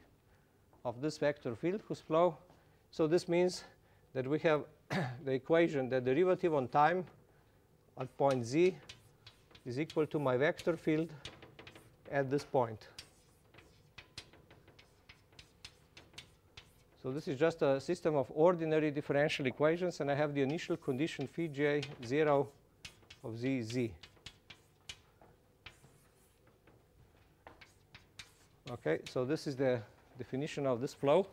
of this vector field whose flow. So this means that we have the equation that derivative on time at point z is equal to my vector field at this point. So this is just a system of ordinary differential equations, and I have the initial condition phi j 0 of z is z. Okay, so this is the definition of this flow.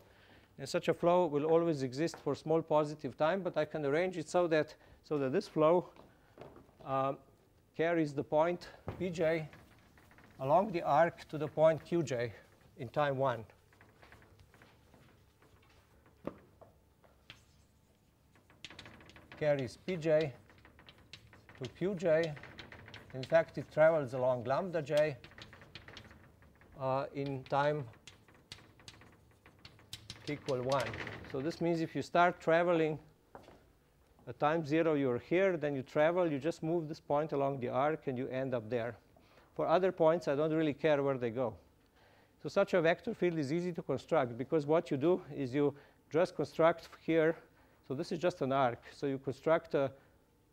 And such a flow will always exist for small positive time, but I can arrange it so that this flow carries the point Pj along the arc to the point Qj in time 1. Carries Pj to Qj. In fact, it travels along lambda j in time equal 1. So this means if you start traveling at time 0, you're here, then you travel, you just move this point along the arc, and you end up there. For other points, I don't really care where they go. So such a vector field is easy to construct, because what you do is you just construct here. So this is just an arc. So you construct a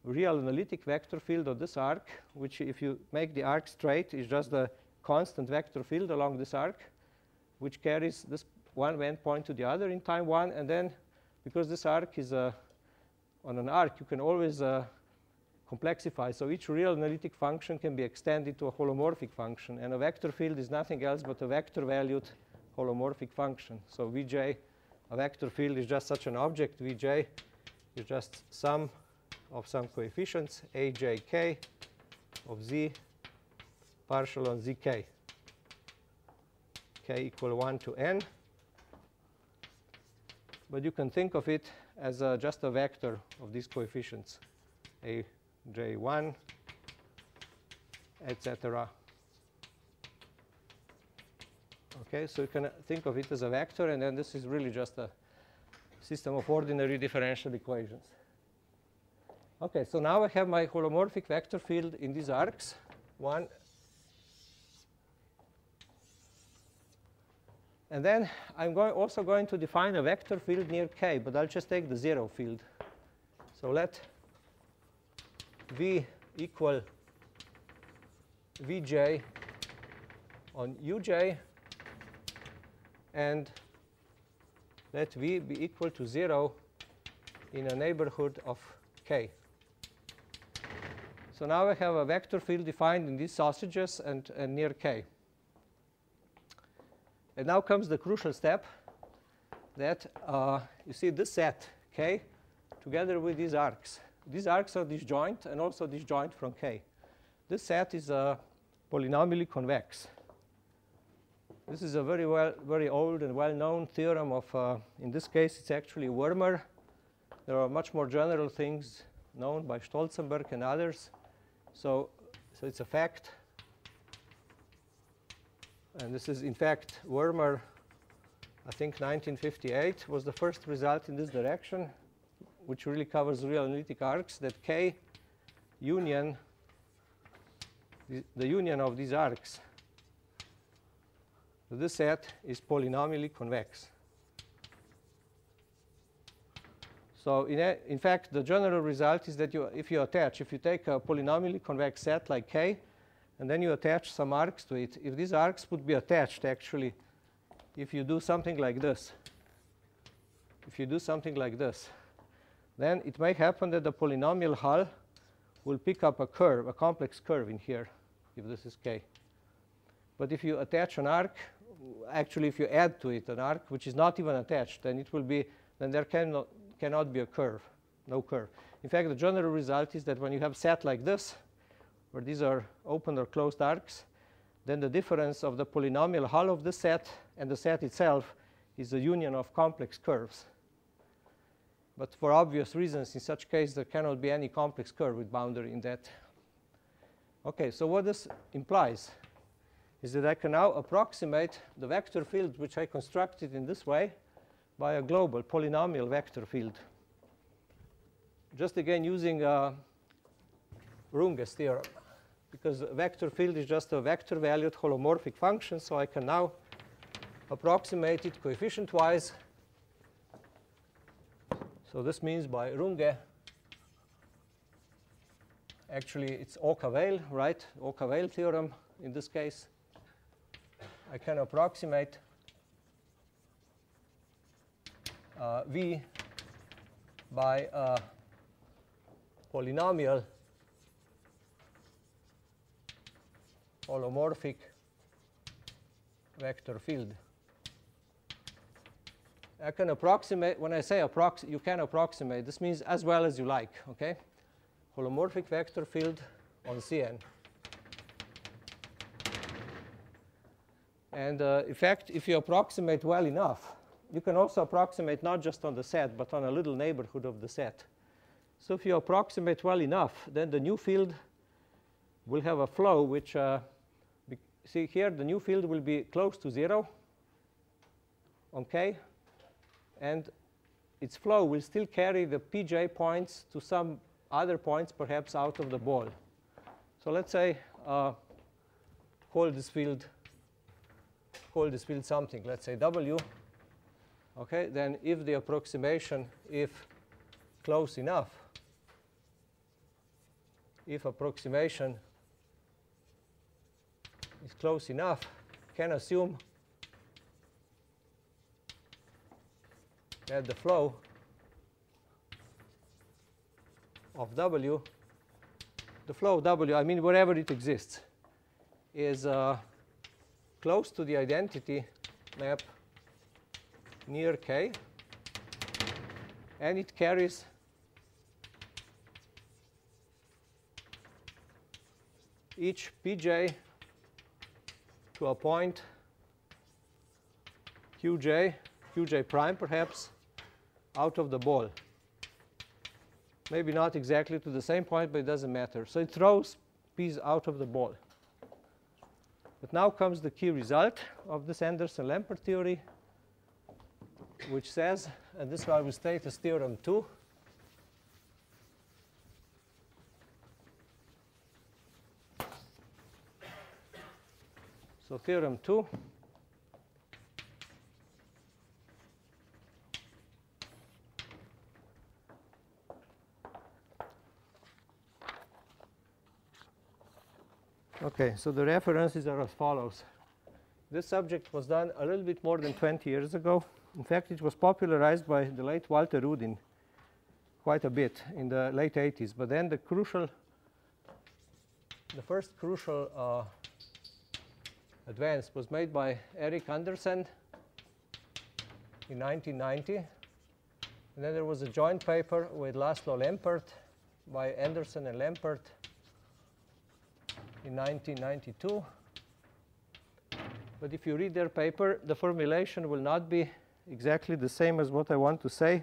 real analytic vector field of this arc, which if you make the arc straight is just a constant vector field along this arc, which carries this one endpoint to the other in time 1. And then because this arc is on an arc, you can always complexify. So each real analytic function can be extended to a holomorphic function. And a vector field is nothing else but a vector-valued holomorphic function. So Vj, a vector field, is just such an object. Vj is just sum of some coefficients, aj k of z partial on zk, k equal 1 to n. But you can think of it as just a vector of these coefficients, aj1, etc. Okay, so you can think of it as a vector, and then this is really just a system of ordinary differential equations. Okay, so now I have my holomorphic vector field in these arcs. One And then I'm also going to define a vector field near K, but I'll just take the 0 field. So let V equal Vj on Uj, and let V be equal to 0 in a neighborhood of K. So now I have a vector field defined in these sausages and near K. And now comes the crucial step that you see this set K together with these arcs. These arcs are disjoint and also disjoint from K. This set is polynomially convex. This is a very old and well-known theorem of, in this case, it's actually Wormer. There are much more general things known by Stolzenberg and others. So it's a fact. And this is, in fact, Wormer, I think 1958 was the first result in this direction, which really covers real analytic arcs, that K union, the union of these arcs, this set is polynomially convex. So in fact, the general result is that if you take a polynomially convex set like K, and then you attach some arcs to it, if these arcs would be attached, actually, if you do something like this, then it may happen that the polynomial hull will pick up a curve, a complex curve in here, if this is K. But if you attach an arc, actually if you add to it an arc which is not even attached, then it will be, then there cannot be a curve, no curve. In fact, the general result is that when you have set like this, where these are open or closed arcs, then the difference of the polynomial hull of the set and the set itself is the union of complex curves. But for obvious reasons, in such case, there cannot be any complex curve with boundary in that. OK, so what this implies is that I can now approximate the vector field which I constructed in this way by a global polynomial vector field. Just again using Runge's theorem, because a vector field is just a vector-valued holomorphic function, so I can now approximate it coefficient-wise. So this means by Runge, actually it's Oka-Weil, right? Oka-Weil theorem in this case. I can approximate V by a polynomial holomorphic vector field. I can approximate, when I say you can approximate, this means as well as you like, okay? Holomorphic vector field on Cn. And in fact, if you approximate well enough, you can also approximate not just on the set, but on a little neighborhood of the set. So if you approximate well enough, then the new field will have a flow which, see here, the new field will be close to 0 on K. And its flow will still carry the Pj points to some other points, perhaps out of the ball. So let's say call this field something. Let's say W. Okay, then if the approximation, if close enough, if approximation is close enough, can assume that the flow of W, the flow of W, I mean wherever it exists, is close to the identity map near K, and it carries each Pj to a point Qj prime perhaps, out of the ball. Maybe not exactly to the same point, but it doesn't matter. So it throws P's out of the ball. But now comes the key result of this Anderson-Lampert theory, which says, and this I will state as theorem 2, so theorem 2 Okay, so the references are as follows. This subject was done a little bit more than 20 years ago. In fact, it was popularized by the late Walter Rudin quite a bit in the late 80s. But then the first crucial advance was made by Erik Andersen in 1990. And then there was a joint paper with Laszlo Lempert by Andersen and Lempert in 1992. But if you read their paper, the formulation will not be exactly the same as what I want to say.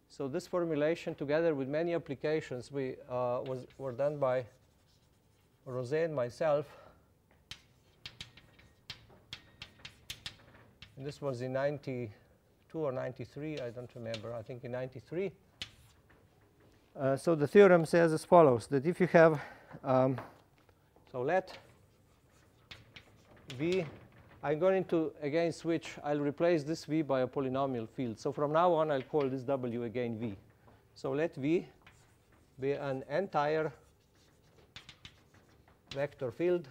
So this formulation, together with many applications, were done by Rosé and myself. And this was in 92 or 93, I don't remember, I think in 93. So the theorem says as follows, that if you have, so let V, I'm going to again switch, I'll replace this V by a polynomial field. So from now on, I'll call this W again V. So let V be an entire vector field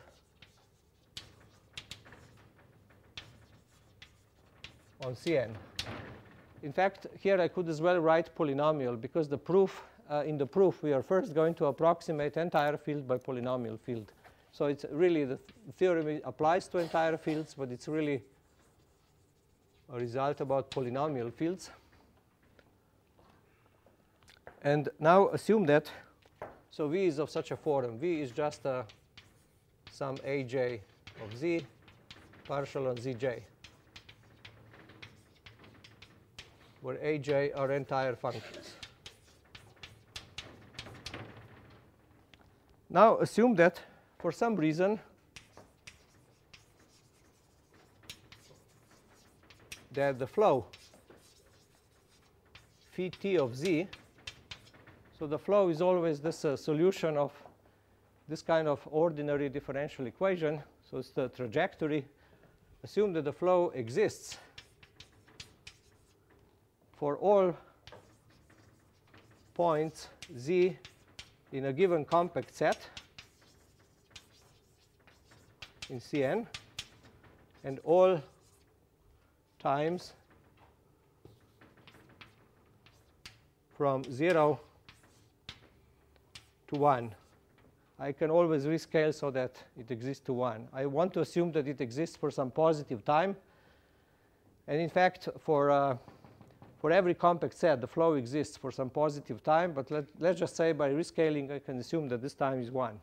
on Cn. In fact, here I could as well write polynomial, because the proof, in the proof, we are first going to approximate entire field by polynomial field. So it's really, the theorem applies to entire fields, but it's really a result about polynomial fields. And now assume that, so V is of such a form. V is just some Aj of Z partial on Zj, where Aj are entire functions. Now assume that for some reason that the flow phi t of Z, so the flow is always this solution of this kind of ordinary differential equation. So it's the trajectory. Assume that the flow exists for all points Z in a given compact set in Cn, and all times from 0 to 1. I can always rescale so that it exists to 1. I want to assume that it exists for some positive time. And in fact, for every compact set, the flow exists for some positive time. But let's just say by rescaling, I can assume that this time is 1.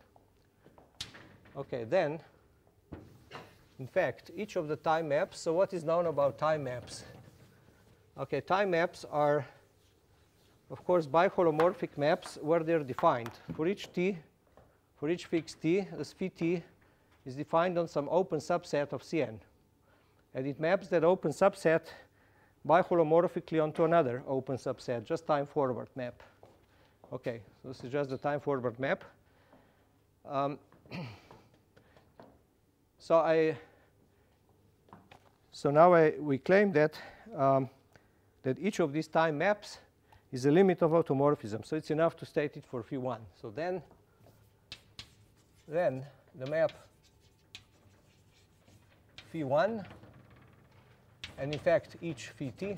OK, then, in fact, each of the time maps, so what is known about time maps? OK, time maps are, of course, biholomorphic maps where they're defined. For each t, for each fixed t, this phi t is defined on some open subset of Cn. And it maps that open subset biholomorphically onto another open subset, just time forward map. OK, so this is just the time forward map. So now we claim that that each of these time maps is a limit of automorphism. So it's enough to state it for phi1. So then the map phi1, and in fact each phi t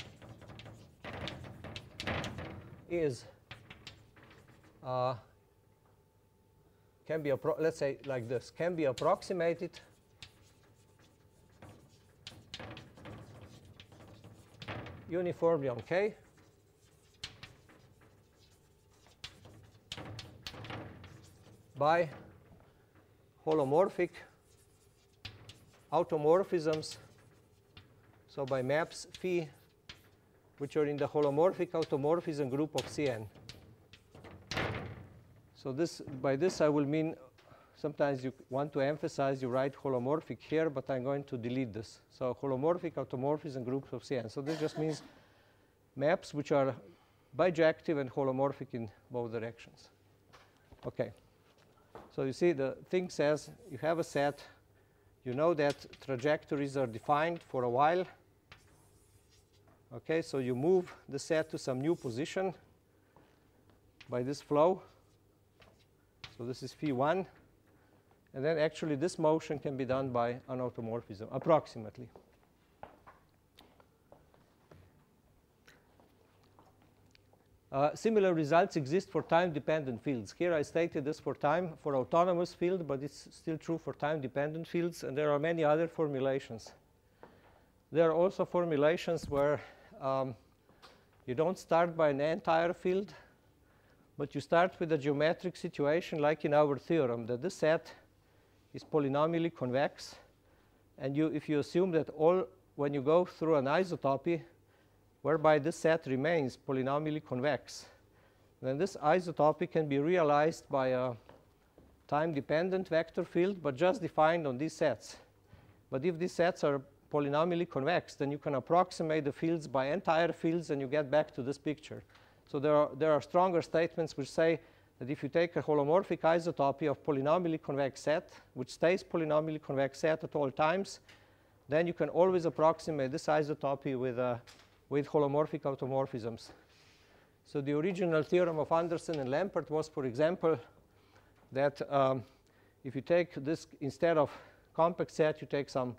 is can be let's say like this, can be approximated uniformly on K by holomorphic automorphisms, so by maps phi which are in the holomorphic automorphism group of Cn. So this, by this I will mean, sometimes you want to emphasize, you write holomorphic here, but I'm going to delete this. So holomorphic automorphism groups of Cn. So this just means maps which are bijective and holomorphic in both directions. OK. So you see the thing says you have a set, you know that trajectories are defined for a while. OK, so you move the set to some new position by this flow. So this is phi1. And then actually this motion can be done by an automorphism, approximately. Similar results exist for time-dependent fields. Here I stated this for autonomous field, but it's still true for time-dependent fields, and there are many other formulations. There are also formulations where you don't start by an entire field, but you start with a geometric situation like in our theorem, that this set is polynomially convex, and if you assume that when you go through an isotopy, whereby this set remains polynomially convex, then this isotopy can be realized by a time-dependent vector field, but just defined on these sets. But if these sets are polynomially convex, then you can approximate the fields by entire fields, and you get back to this picture. So there are stronger statements which say that if you take a holomorphic isotopy of polynomially convex set, which stays polynomially convex set at all times, then you can always approximate this isotopy with holomorphic automorphisms. So the original theorem of Anderson and Lampert was, for example, that if you take this, instead of compact set, you take some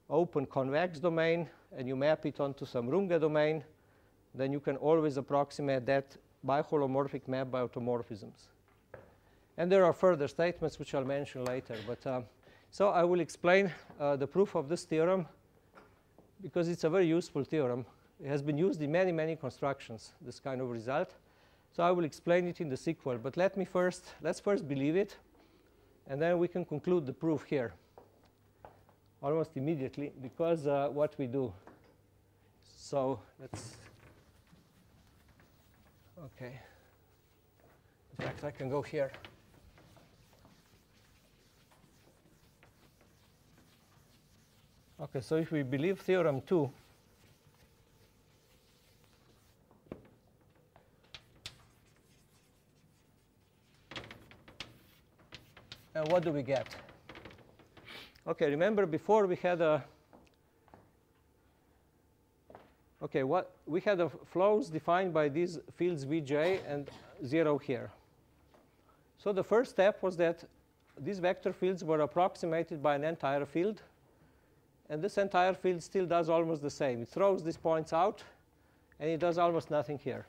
open convex domain and you map it onto some Runge domain, then you can always approximate that by holomorphic map by automorphisms. And there are further statements which I'll mention later. But so I will explain the proof of this theorem, because it's a very useful theorem. It has been used in many, many constructions, this kind of result. So I will explain it in the sequel. But let's first believe it, and then we can conclude the proof here almost immediately, because what we do. So let's, OK. In fact, I can go here. OK, so if we believe theorem 2, and what do we get? OK, remember before we had we had flows defined by these fields Vj and 0 here. So the first step was that these vector fields were approximated by an entire field, and this entire field still does almost the same. It throws these points out, and it does almost nothing here.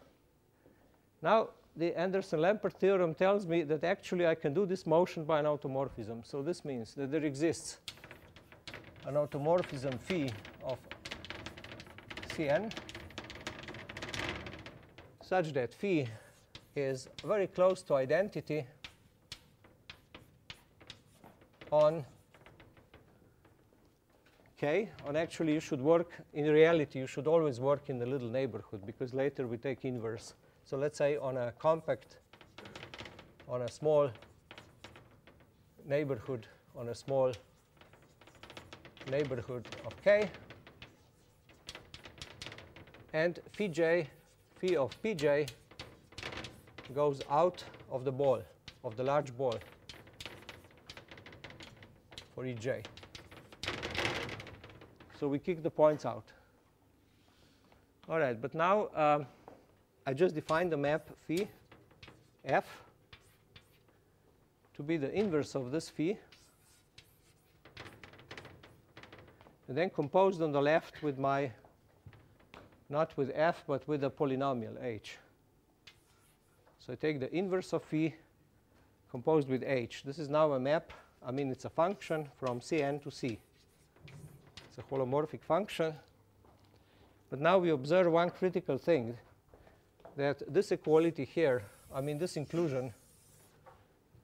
Now the Anderson-Lampert theorem tells me that actually I can do this motion by an automorphism. So this means that there exists an automorphism phi of Cn such that phi is very close to identity on K. And actually you should work, in reality you should always work in the little neighborhood, because later we take inverse. So let's say on a compact, on a small neighborhood, on a small neighborhood of K, and phi of Pj goes out of the ball, of the large ball for Ej. So we kick the points out. All right, but now I just defined the map phi f to be the inverse of this phi, and then composed on the left with my, not with f, but with a polynomial h. So I take the inverse of phi composed with h. This is now a map. I mean, it's a function from Cn to C. It's a holomorphic function. But now we observe one critical thing, that this equality here, I mean this inclusion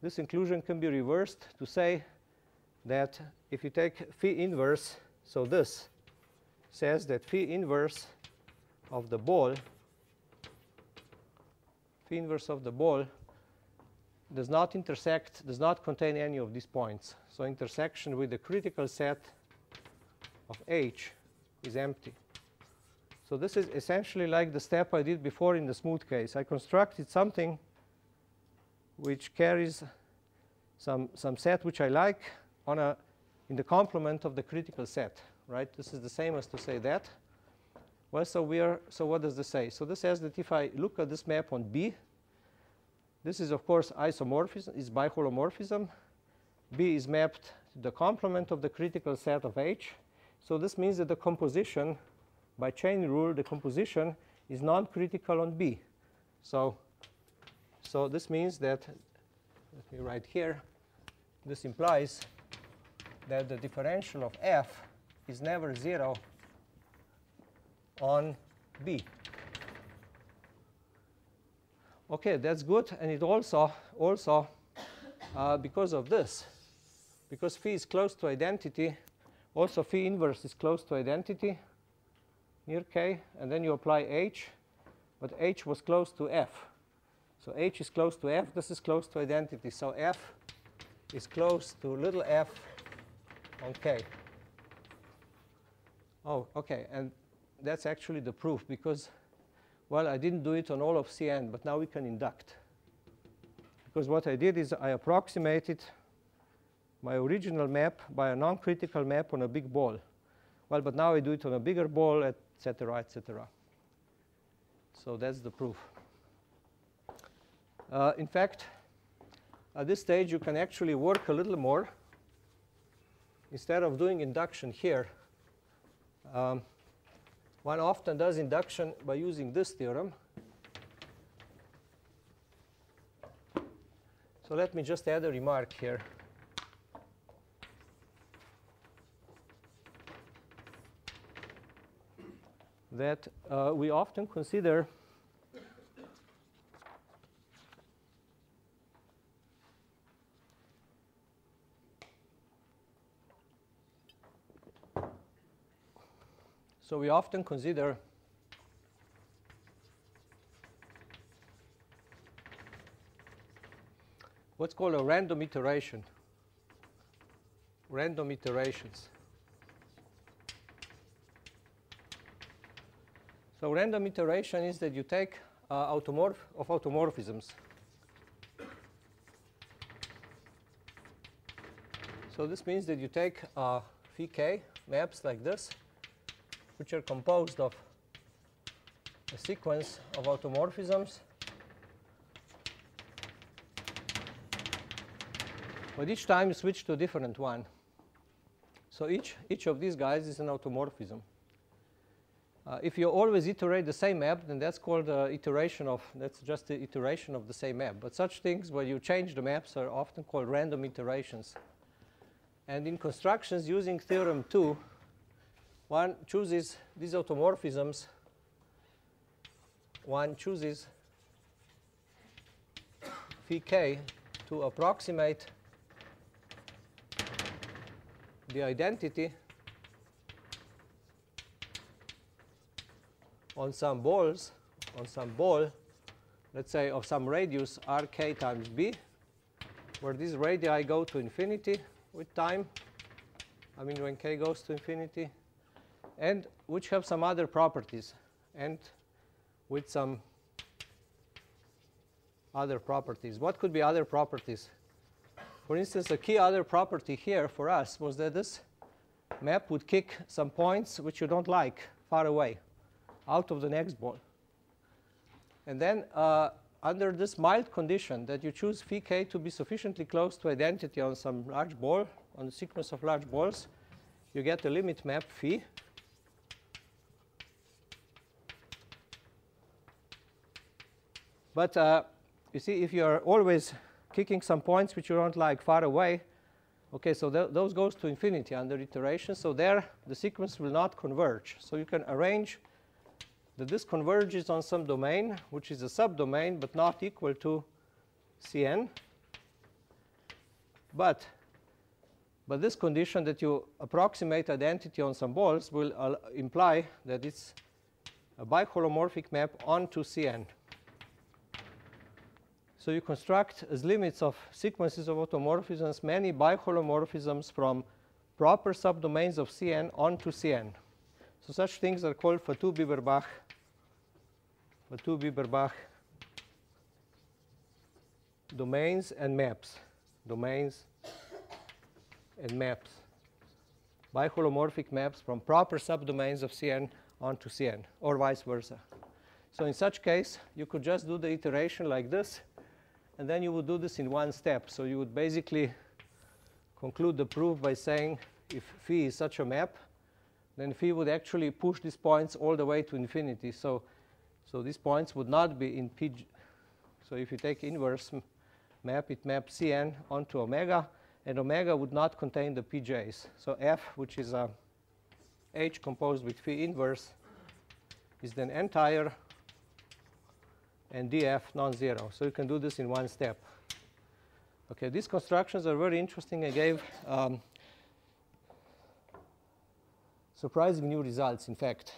can be reversed to say that if you take phi inverse, so this says that phi inverse of the ball, does not intersect, does not contain any of these points. So intersection with the critical set of H is empty. So this is essentially like the step I did before in the smooth case. I constructed something which carries some set which I like in the complement of the critical set, right? This is the same as to say that. Well, so what does this say? So this says that if I look at this map on B, this is of course isomorphism, is biholomorphism, B is mapped to the complement of the critical set of H. So this means that the composition, by chain rule, the composition is non-critical on B. So this means that, let me write here, this implies that the differential of F is never 0 on B. Okay, that's good. And it also because of this, because phi is close to identity, also phi inverse is close to identity near K, and then you apply H, but H was close to F. So H is close to F, this is close to identity. So F is close to little f on K. Oh, okay, and that's actually the proof because, well, I didn't do it on all of Cn, but now we can induct. Because what I did is I approximated my original map by a non-critical map on a big ball. Well, but now I do it on a bigger ball, et cetera, et cetera. So that's the proof. In fact, at this stage, you can actually work a little more. Instead of doing induction here, one often does induction by using this theorem. So let me just add a remark here. That we often consider what's called a random iteration, random iterations. So random iteration is that you take automorphisms. So this means that you take phi k maps like this, which are composed of a sequence of automorphisms. But each time you switch to a different one. So each of these guys is an automorphism. If you always iterate the same map, then that's called iteration of, that's just the iteration of the same map. But such things where you change the maps are often called random iterations. And in constructions using theorem 2, one chooses these automorphisms, one chooses phi k to approximate the identity on some balls, on some ball, let's say of some radius rk times b, where these radii go to infinity with time, I mean when k goes to infinity, and which have some other properties, and with some other properties. What could be other properties? For instance, a key other property here for us was that this map would kick some points which you don't like far away, out of the next ball. And then under this mild condition that you choose phi k to be sufficiently close to identity on some large ball, on the sequence of large balls, you get a limit map phi. But you see, if you are always kicking some points which you don't like far away, okay, so those goes to infinity under iteration. So there, the sequence will not converge. So you can arrange that this converges on some domain, which is a subdomain, but not equal to Cn. But this condition that you approximate identity on some balls will imply that it's a biholomorphic map onto Cn. So you construct as limits of sequences of automorphisms many biholomorphisms from proper subdomains of Cn onto Cn. So such things are called Fatou-Bieberbach domains and maps. Domains and maps. Biholomorphic maps from proper subdomains of Cn onto Cn, or vice versa. So in such case, you could just do the iteration like this, and then you would do this in one step. So you would basically conclude the proof by saying if phi is such a map, then phi would actually push these points all the way to infinity. So these points would not be in P. So if you take inverse map, it maps Cn onto omega, and omega would not contain the pj's. So f, which is a H composed with phi inverse, is then entire and df non-zero. So you can do this in one step. Okay, these constructions are very interesting. I gave surprising new results, in fact.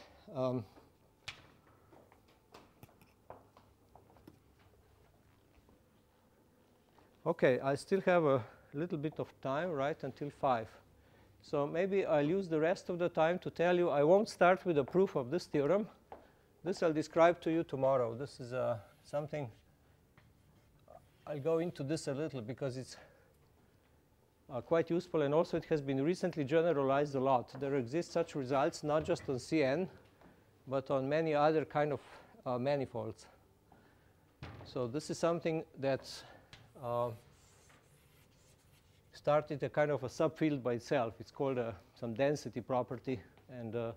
Okay, I still have a little bit of time, right, until 5. So maybe I'll use the rest of the time to tell you. I won't start with the proof of this theorem. This I'll describe to you tomorrow. This is something. I'll go into this a little because it's quite useful, and also it has been recently generalized a lot. There exist such results not just on Cn, but on many other kind of manifolds. So this is something that's started a kind of a subfield by itself. It's called some density property and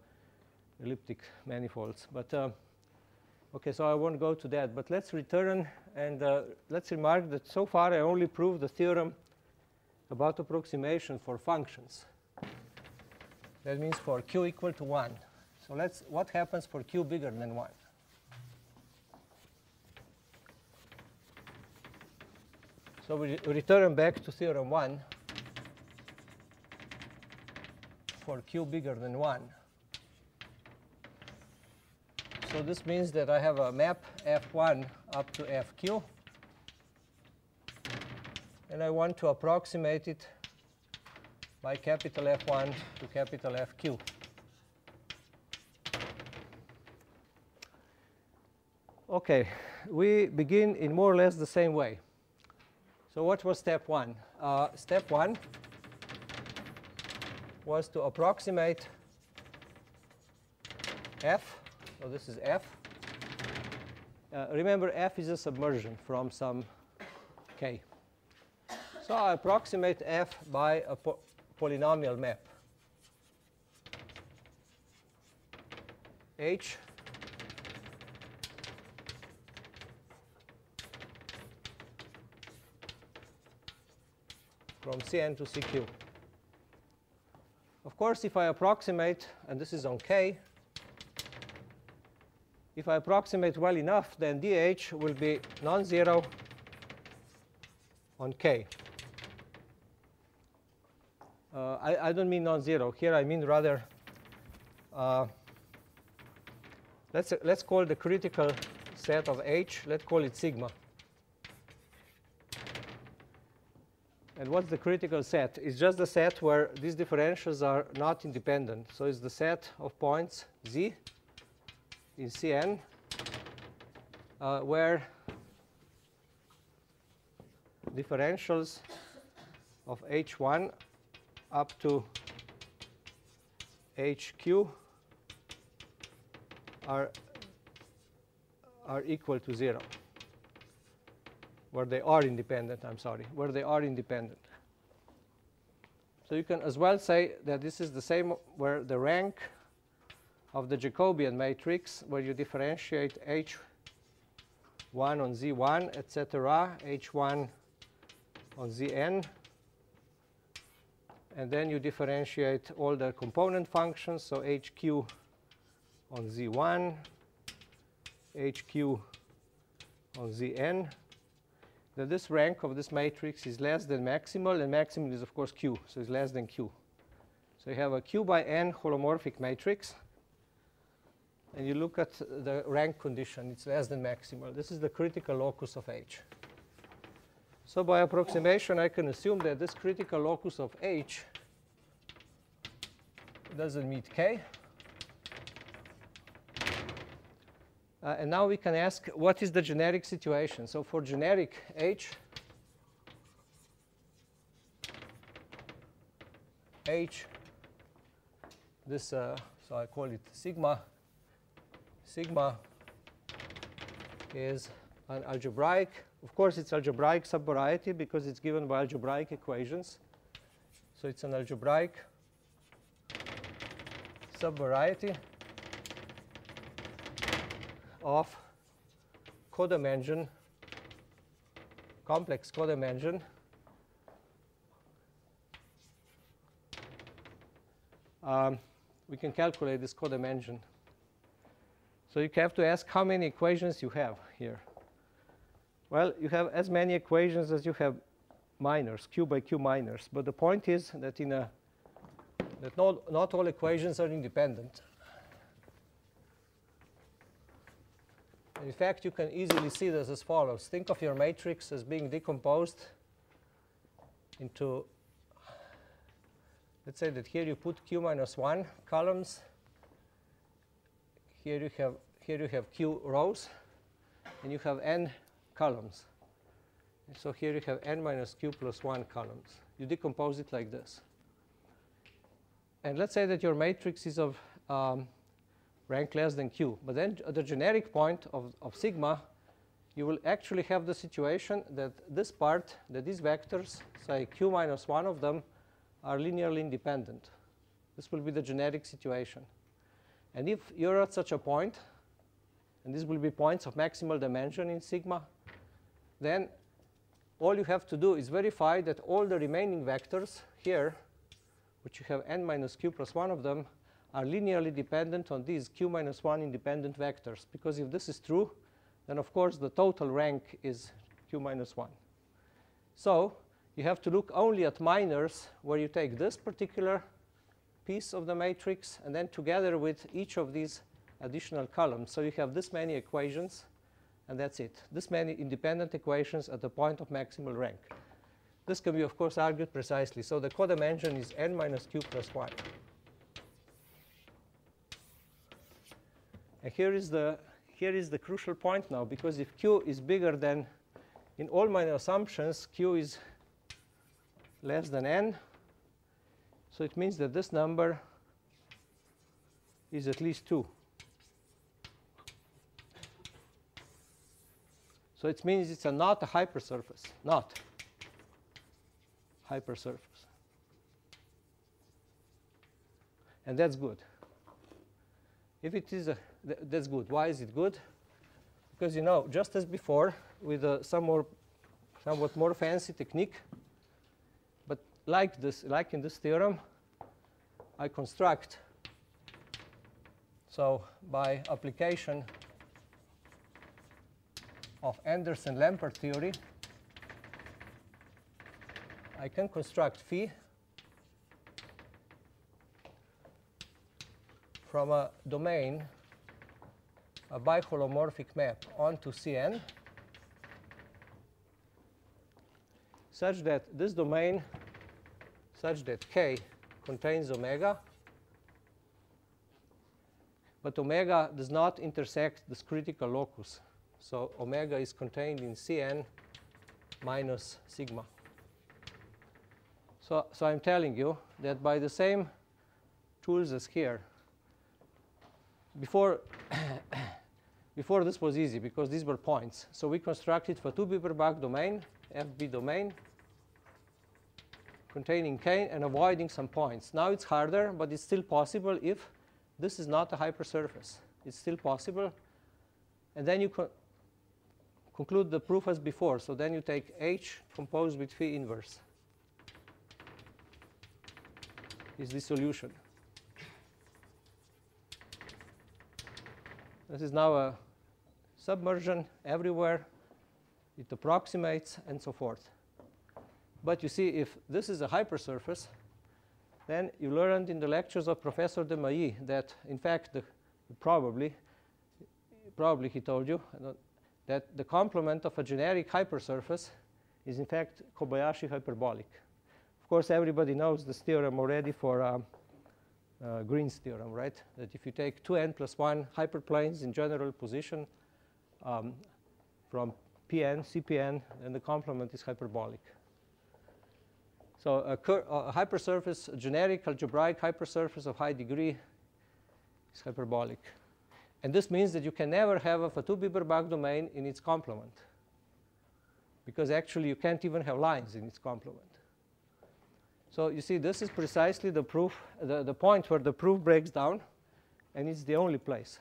elliptic manifolds. But okay, so I won't go to that. But let's return and let's remark that so far I only proved the theorem about approximation for functions. That means for q equal to 1. So what happens for q bigger than 1? So we return back to theorem 1 for q bigger than 1. So this means that I have a map f1 up to fq, and I want to approximate it by capital F1 to capital FQ. Okay, we begin in more or less the same way. So what was step 1? Step 1 was to approximate f. So this is f. Remember, f is a submersion from some k. So I approximate f by a polynomial map. H from Cn to Cq. Of course, if I approximate, and this is on k, if I approximate well enough, then dH will be non-zero on k. I don't mean non-zero. Here I mean rather, let's call the critical set of H, let's call it sigma. And what's the critical set? It's just the set where these differentials are not independent. So it's the set of points Z in Cn where differentials of H1 up to HQ are equal to 0. Where they are independent, I'm sorry, where they are independent. So you can as well say that this is the same where the rank of the Jacobian matrix, where you differentiate H1 on Z1, etc., H1 on Zn, and then you differentiate all the component functions, so HQ on Z1, HQ on Zn. That this rank of this matrix is less than maximal, and maximal is, of course, q, so it's less than q. So you have a q by n holomorphic matrix, and you look at the rank condition. It's less than maximal. This is the critical locus of H. So by approximation, I can assume that this critical locus of H doesn't meet k. And now we can ask, what is the generic situation? So for generic H, this, so I call it sigma. Sigma is an algebraic. Of course, it's algebraic subvariety because it's given by algebraic equations. So it's an algebraic subvariety of codimension, complex codimension we can calculate this codimension. So you have to ask how many equations you have here. Well, you have as many equations as you have minors, q by q minors. But the point is that not all equations are independent. In fact, you can easily see this as follows. Think of your matrix as being decomposed into, let's say that here you put q minus 1 columns. Here you have q rows, and you have n columns. And so here you have n minus q plus 1 columns. You decompose it like this. And let's say that your matrix is of rank less than q. But then at the generic point of sigma, you will actually have the situation that this part, that these vectors, say q minus 1 of them, are linearly independent. This will be the generic situation. And if you're at such a point, and these will be points of maximal dimension in sigma, then all you have to do is verify that all the remaining vectors here, which you have n minus q plus 1 of them, are linearly dependent on these q minus 1 independent vectors. Because if this is true, then of course the total rank is q minus 1. So you have to look only at minors where you take this particular piece of the matrix and then together with each of these additional columns. So you have this many equations, and that's it. This many independent equations at the point of maximal rank. This can be, of course, argued precisely. So the codimension is n minus q plus 1. And here is the crucial point now, because if q is bigger than, in all my assumptions, q is less than n. So it means that this number is at least 2. So it means it's not a hypersurface, not hypersurface. And that's good. If it is that's good. Why is it good? Because, you know, just as before, with a somewhat more fancy technique, but like in this theorem, I construct, so by application of Anderson-Lampert theory, I can construct phi from a domain, a biholomorphic map onto Cn, such that this domain, such that K contains omega, but omega does not intersect this critical locus. So omega is contained in Cn minus sigma. So I'm telling you that by the same tools as here, before this was easy because these were points. So we constructed for 2 Bieberbach domain, FB domain, containing K and avoiding some points. Now it's harder, but it's still possible if this is not a hypersurface. It's still possible. And then you conclude the proof as before. So then you take H composed with phi inverse is the solution. This is now a submersion everywhere. It approximates and so forth. But you see, if this is a hypersurface, then you learned in the lectures of Professor de Mailly that, in fact, probably he told you that the complement of a generic hypersurface is, in fact, Kobayashi hyperbolic. Of course, everybody knows this theorem already for Green's theorem, right? That if you take 2n plus 1 hyperplanes in general position from Pn, Cpn, then the complement is hyperbolic. So a hypersurface, a generic algebraic hypersurface of high degree is hyperbolic. And this means that you can never have a Fatou Bieberbach domain in its complement, because actually you can't even have lines in its complement. So you see, this is precisely the proof, the point where the proof breaks down, and it's the only place.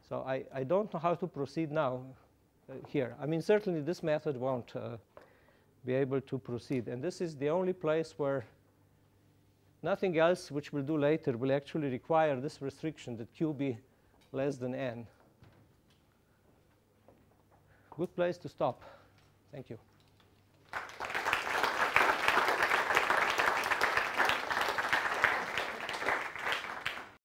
So I don't know how to proceed now here. I mean, certainly this method won't be able to proceed. And this is the only place where nothing else, which we'll do later, will actually require this restriction that q be less than n. Good place to stop. Thank you.